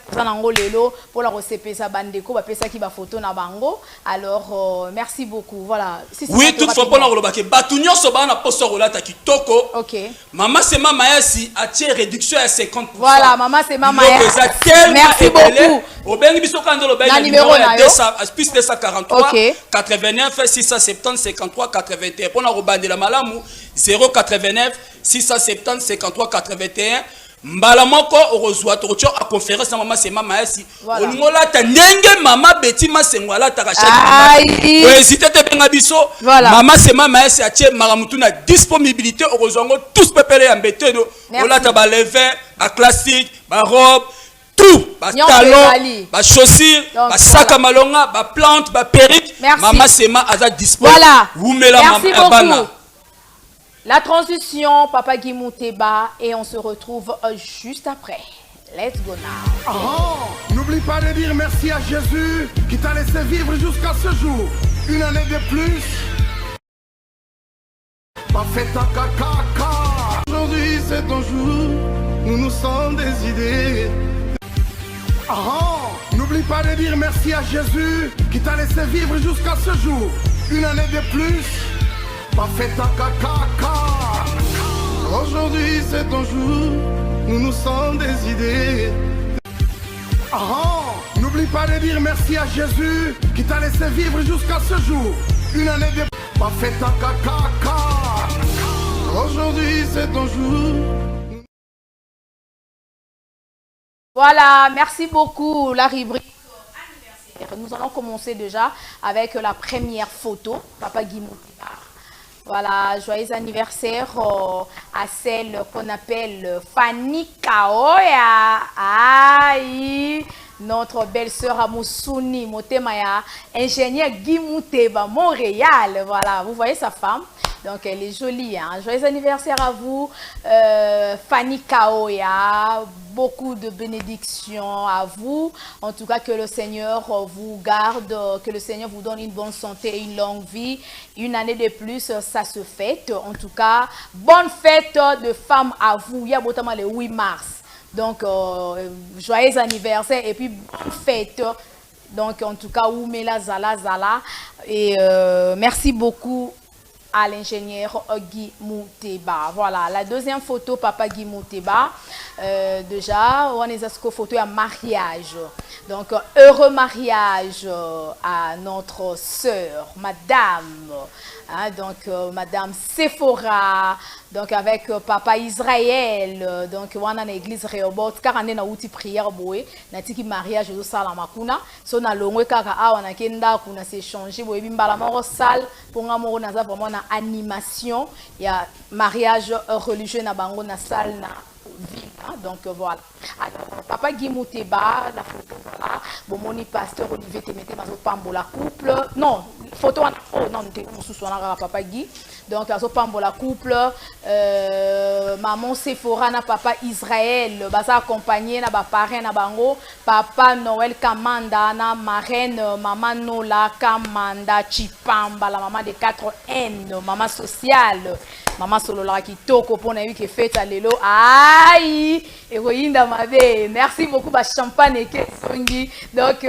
pour la receper sa bandeko ba pesa ki ba photo na bango. Alors merci beaucoup. Voilà. Oui, toutefois pour la relobake batunyo so ba na poso rolata kitoko. OK. Maman c'est maman Mayasi a tiré réduction à 50%. Voilà, maman c'est maman Mayasi. Merci beaucoup. Au bengi biso kando lo bengi numéro 243 89 670 53 81 pour la robande la malamu 089 670 53 81. Mbala moko orozwa tocho a conférence na maman c'est maman Mayasi. Olingola ta ndenge maman Betty Masengwala ta kachaki. Hésiter te benga biso. Maman c'est maman Mayasi a tie maramutu na disponibilité orozwango tous pepele ya mbeteno. Ola ta ba levain, ba classique, ba robe, tout, ba talon, ba chaussures, ba sac à malonga, ba plante, ba perruque. Maman c'est ma aza disponible. Voilà. Merci beaucoup. La transition, Papa Guimou Teba, et on se retrouve juste après. Let's go now. N'oublie pas de dire merci à Jésus qui t'a laissé vivre jusqu'à ce jour. Une année de plus. Pas fait ta caca. Aujourd'hui c'est ton jour. Nous nous sommes des idées. N'oublie pas de dire merci à Jésus qui t'a laissé vivre jusqu'à ce jour. Une année de plus. Pas fait ta caca. Aujourd'hui c'est ton jour. Nous nous sommes des idées. N'oublie pas de dire merci à Jésus qui t'a laissé vivre jusqu'à ce jour. Une année de pas fait ta caca. Aujourd'hui c'est ton jour. Voilà, merci beaucoup la rubrique anniversaire. Nous allons commencer déjà avec la première photo, Papa Guimou Teba. Voilà, joyeux anniversaire à celle qu'on appelle Fanny Kaoya. Aïe, notre belle-sœur à Moussouni, Motemaya, ingénieur Guimou Teba, Montréal. Voilà, vous voyez sa femme. Donc, elle est jolie. Hein? Joyeux anniversaire à vous, Fanny Kaoya. Beaucoup de bénédictions à vous. En tout cas, que le Seigneur vous garde, que le Seigneur vous donne une bonne santé, une longue vie. Une année de plus, ça se fête. En tout cas, bonne fête de femmes à vous. Il y a notamment le 8 mars. Donc, joyeux anniversaire et puis bonne fête. Donc, en tout cas, Oumela Zala Zala. Et merci beaucoup à l'ingénieur Guimou Teba. Voilà, la deuxième photo, Papa Guimou Teba. Déjà, on est à ce photo à mariage. Donc, heureux mariage à notre sœur, Madame. Hein, donc, Madame Sephora. Donc, avec Papa Israël. Donc, on a l'église Rehoboth. Car on est dans outil prière boé. Nati ki mariage au salamakuna. So na longwe kaka a on a kenda kuna s'échanger boé bimbala moro sal pour nga moro naza vraiment na animation. Il y a mariage religieux na bango na salle na ville. Hein? Donc voilà. Alors, Papa Guimou Teba, la photo voilà. Bon moni pasteur Olivier Temete mazo pambo la couple. Non, photo oh non on sous-soin papa Guy donc azo pambola couple maman Sephora na papa Israël baza accompagné na ba parrain na bango papa Noël Kamanda na marraine maman Nola Kamanda Chipamba la maman de 4N maman sociale maman Solola kitoko pona yu ke fête lelo aïe héroïne mabe merci beaucoup ba champagne ke songi donc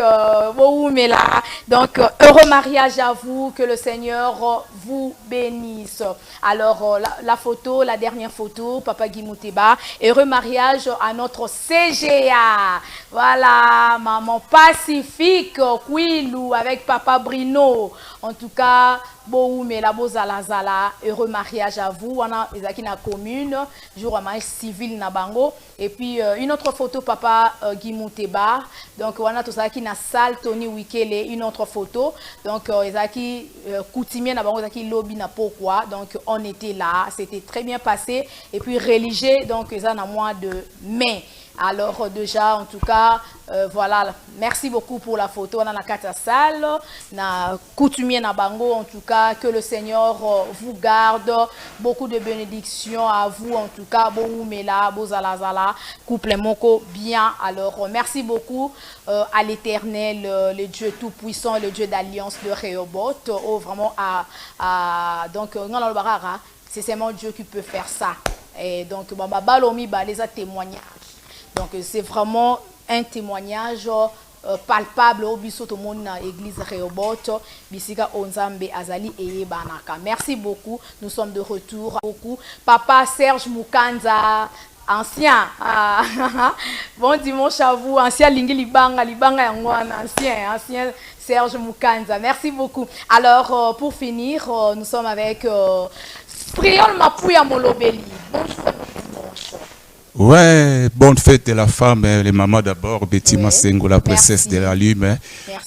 donc heureux mariage à vous, que le Seigneur vous bénisse. Alors la photo, la dernière photo, Papa Guy Mouteba, heureux mariage à notre CGA. Voilà, maman Pacifique, Quilou avec Papa Brino. En tout cas, la Bozalazala, heureux mariage à vous. On a les na commune, jour à mariage civil na bango. Et puis une autre photo, Papa Guy Mouteba. Donc on a tout ça qui na salle Tony Wikele, une autre photo. Donc ezaki coutumier na bango ezaki lobby na pourquoi. Donc on était là, c'était très bien passé. Et puis religieux, donc ça na mois de mai. Alors déjà, en tout cas, voilà, merci beaucoup pour la photo. On a la carte salle, na coutumier na bango. En tout cas, que le Seigneur vous garde, beaucoup de bénédictions à vous. En tout cas, bon mela, bozalazala, couple moko bien. Alors merci beaucoup à l'Éternel, le Dieu tout puissant, le Dieu d'alliance de Rehoboth. Oh, vraiment donc c'est seulement Dieu qui peut faire ça. Et donc balomi les témoignages. Donc c'est vraiment un témoignage palpable au biso to mona église Rehoboth bisika onzambe azali eye banaka. Merci beaucoup. Nous sommes de retour. Beaucoup Papa Serge Mukanza ancien bon dimanche à vous ancien lingi libanga yangwana ancien Serge Mukanza. Merci beaucoup. Alors pour finir nous sommes avec Priol Mapouya Molobeli. Ouais, bonne fête de la femme, les mamans d'abord, Betty Masengo, la princesse de la Lune.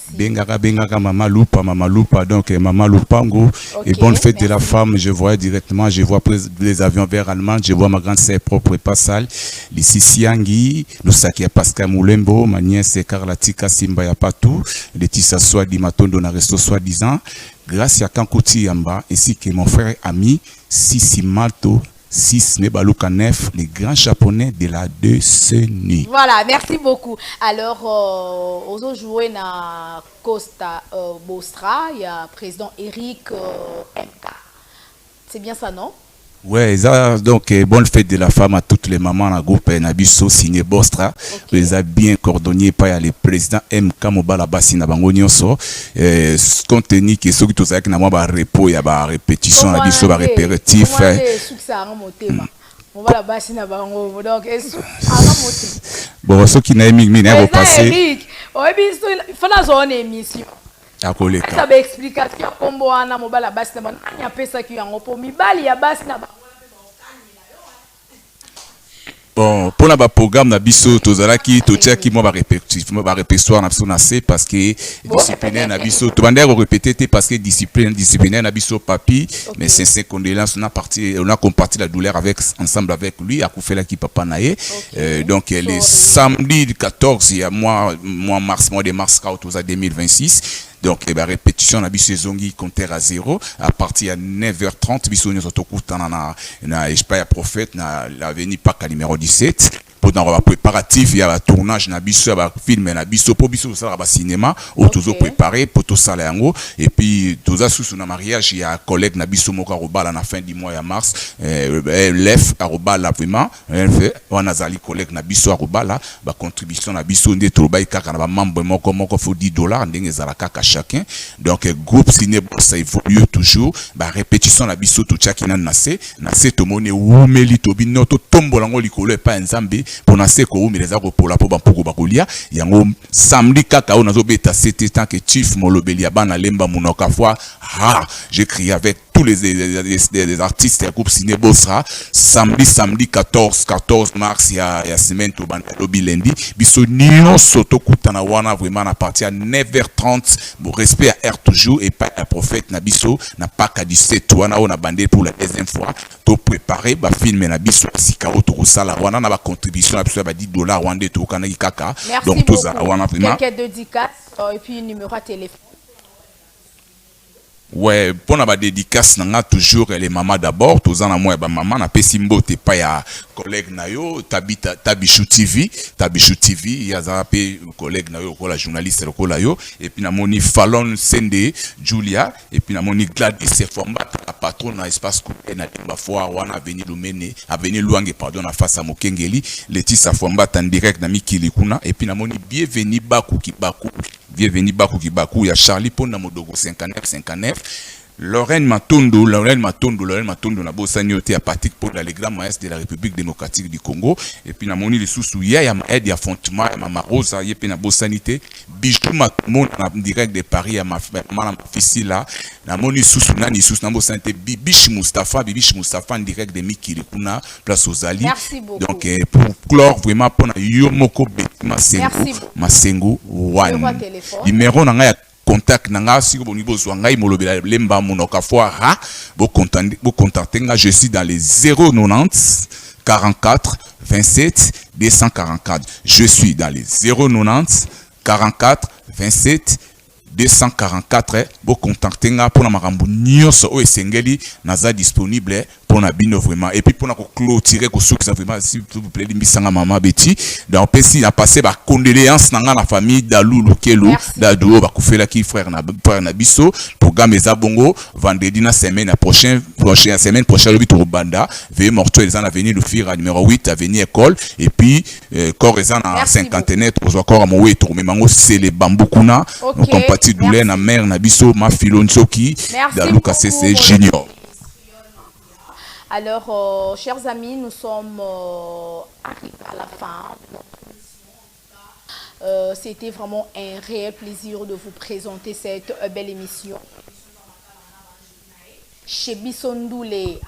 Bengaga, Mama Lupa, donc Mama Lupango. Et bonne fête de la femme, je vois directement, je vois les avions vers Allemagne, je vois ma grande sœur propre et pas sale, Lissi Siangi, Lusaki Pascal Moulembo, ma nièce Carlatika Simba Yapatou, Laetitia Swadi Matondo Naresto soi-disant, grâce à Kankouti Yamba, ainsi que mon frère ami Sissi Malto. 6 Nebaluka 9, les grands japonais de la décennie. Voilà, merci beaucoup. Alors, aux joué na Costa Bostra, il y a président Eric MK. C'est bien ça, non? Ouais, donc bonne fête de la femme à toutes les mamans dans groupe Nabiso signé Bostra. Les a bien coordonnés par le président MK Mobala Bassi na bango nyonso. Compte tenu que ceux qui tous avec na moi ba repos ya ba répétition Nabiso ba répétitif. Mobala Bassi na bango donc bon ceux qui n'a mis na repasser. Eric, oyebiso fana zone émission. Akoleka. Ça explication kombo wana mobala basi na bana pesa ki yango po mibali ya basi na bon pour la programme na biso tozalaki totiaki mo ba répertoire na biso na C parce que disciplinaire na biso to bandera répéter parce que disciplinaire na biso papi mais c'est condoléances on a comparti la douleur ensemble avec lui a fait la qui papa naé donc les samedi 14 il y a mois de mars 2026. Donc, la répétition, la bisezongi compteur à 0 à partir de 9h30. Bisogno sotokutana na Espaya Prophète na l'avenue Paka numéro 17. Pendant le préparatif, il y a un tournage na biso, un film na biso, pour biso ça va cinéma, ou toujours préparé pour tout ça là et puis tout ça sous un mariage, il y a un collègue na biso moka robala na fin du mois de mars, l'EF à robala vraiment, on a zali collègue na biso à robala, ba contribution na biso ndé to ba ikaka na ba membre moko faut $10 ndenge za kaka chacun. Donc groupe ciné ça évolue toujours, ba répétition na biso to chaki na nase to mone wumeli to bino to tombola ngo likolo pa nzambe pour nasser ko les za ko pola po ba poko ba kolia yango samedi kaka on azo beta c'était tant que chief molobeli ya bana lemba munoka fois j'ai crié avec tous les artistes du groupe Ciné Bosra samedi 14 mars il y a semaine to ban lobby lundi biso nion soto kutana wana vraiment à partir à 9h30 bon respect à R toujours et pas à prophète na biso na pas 17 wana on a bandé pour la deuxième fois to préparer ba film na biso sikao to sala wana na ba contribution à biso ba $10 wande to kana kaka donc tout ça wana vraiment quelques dédicaces et puis numéro de téléphone. Ouais, pour la dédicace, nanga toujours les mamans d'abord. Tous en amour, maman, na pesimbo te pas ya collègue nayo, Tabichou TV, il y a zappé collègue nayo, la journaliste yo, et puis na moni Fallon Sende, Julia, et puis na moni Gladys Format, la patronne na espace coupé na Timbafoa, wana avenue Lumene, avenue Luange, pardon, na face à Mokengeli, Laetitia Format en direct na Mikilikuna, et puis na moni bienvenue Baku Kibaku. Bienvenue Baku Kibaku, il y a Charlie Pona Modogo 59. Lorraine Matondo, na Bossanioté à Patrick pour les grands maîtres de la République démocratique du Congo. Et puis na moni les sous il y a aide ya Fontima, Mama Rosa, y na Bossanité, Bijou Matomon en direct de Paris à ma fille là. Na moni sous nani sous na Bossanité, Bibiche Mustafa en direct de Mikilikuna, place aux Ali. Merci beaucoup. Donc pour clore vraiment pour na Yomoko Masengo One. Numéro na contact nanga si au niveau ngai molobela lemba monoka fois ha bo contacter nga je suis dans les 090 44 27 244 je suis dans les 090 44 27 244 bo contacter nga pour na makambo nyonso o esengeli naza disponible pour na bino vraiment et puis pour na clôturer ko soki ça vraiment s'il vous plaît limbisanga maman Betty donc pesi a passé ba condoléances nanga na famille Dalou Lukelu Dado ba kufela ki frère na biso programme eza bongo vendredi na semaine prochaine le bitu banda veuillez mortuaire les en avenue le Fira numéro 8 avenue école et puis corps eza na cinquantenaire aux encore à mowe to mais mango c'est les bambukuna nos compatis douleur na mère na biso ma filonsoki Dalou KCC junior. Alors, chers amis, nous sommes arrivés à la fin. C'était vraiment un réel plaisir de vous présenter cette belle émission. Chez Bissondoulé,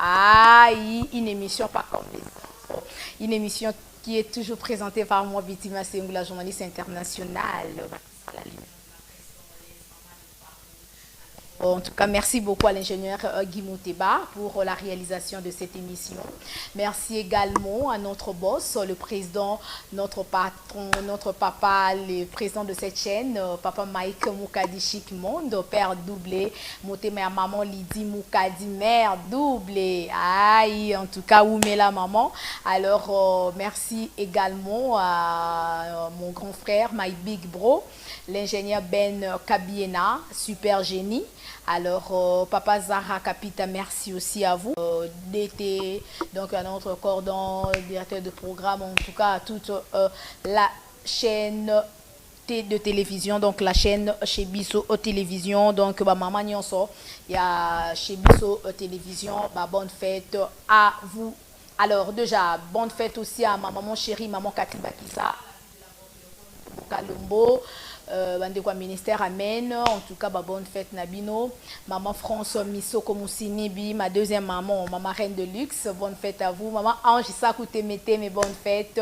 une émission pas comme les autres. Une émission qui est toujours présentée par moi, Bitima Sengou, la journaliste internationale. En tout cas, merci beaucoup à l'ingénieur Guy Mouteba pour la réalisation de cette émission. Merci également à notre boss, le président, notre patron, notre papa, le président de cette chaîne, papa Mike Moukadi Chic Monde, père doublé, Motema maman Lydie Moukadi, mère doublée. Aïe, en tout cas, où met la maman. Alors, merci également à mon grand frère, my big bro, l'ingénieur Ben Kabiena, super génie. Alors, Papa Zahra Kapita, merci aussi à vous. DT, donc à notre cordon, directeur de programme, en tout cas à toute la chaîne de télévision, donc la chaîne chez Bisso Télévision, donc maman Nyonso, il y a chez Bisso Télévision, bonne fête à vous. Alors déjà, bonne fête aussi à ma maman chérie, maman Katiba Kisa, Kalumbo. Bandekwa ministère amen en tout cas bonne fête Nabino maman François Misoko Moussinibi ma deuxième maman reine de luxe bonne fête à vous maman Ange Sakoute Mété mais bonne fête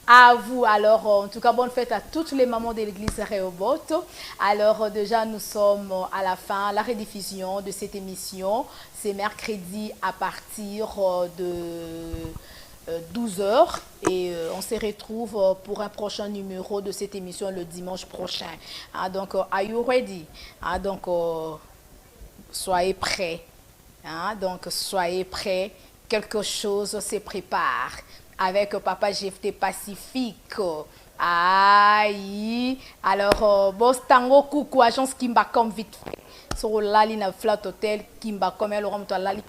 à vous. Alors en tout cas bonne fête à toutes les mamans de l'église Rehoboth. Alors déjà nous sommes à la fin, la rediffusion de cette émission c'est mercredi à partir de 12h et on se retrouve pour un prochain numéro de cette émission le dimanche prochain. Donc, are you ready? Donc, soyez prêts. Donc, soyez prêts. Quelque chose se prépare avec Papa GFT Pacifique. Aïe. Alors, Bostango Coucou, agence Kimba comme vite fait. Sur Lali na Flat Hotel Kimba comme elle aura Lali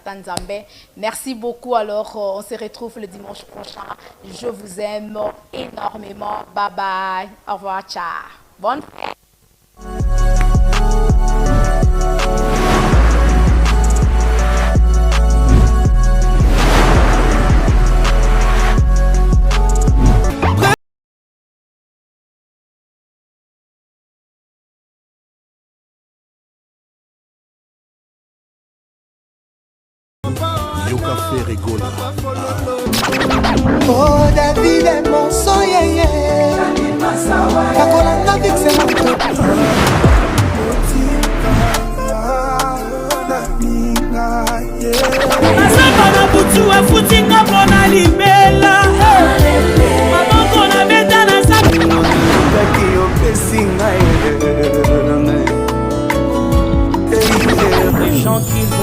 Tanzambé. Merci beaucoup. Alors on se retrouve le dimanche prochain. Je vous aime énormément. Bye bye. Au revoir. Ciao. Bonne fête. Oh David mon soyeye Kakolanga vixe moto Asamba na butu afutinga bona limela Maboko na beta na sapi Taki yo pesinga tranquille.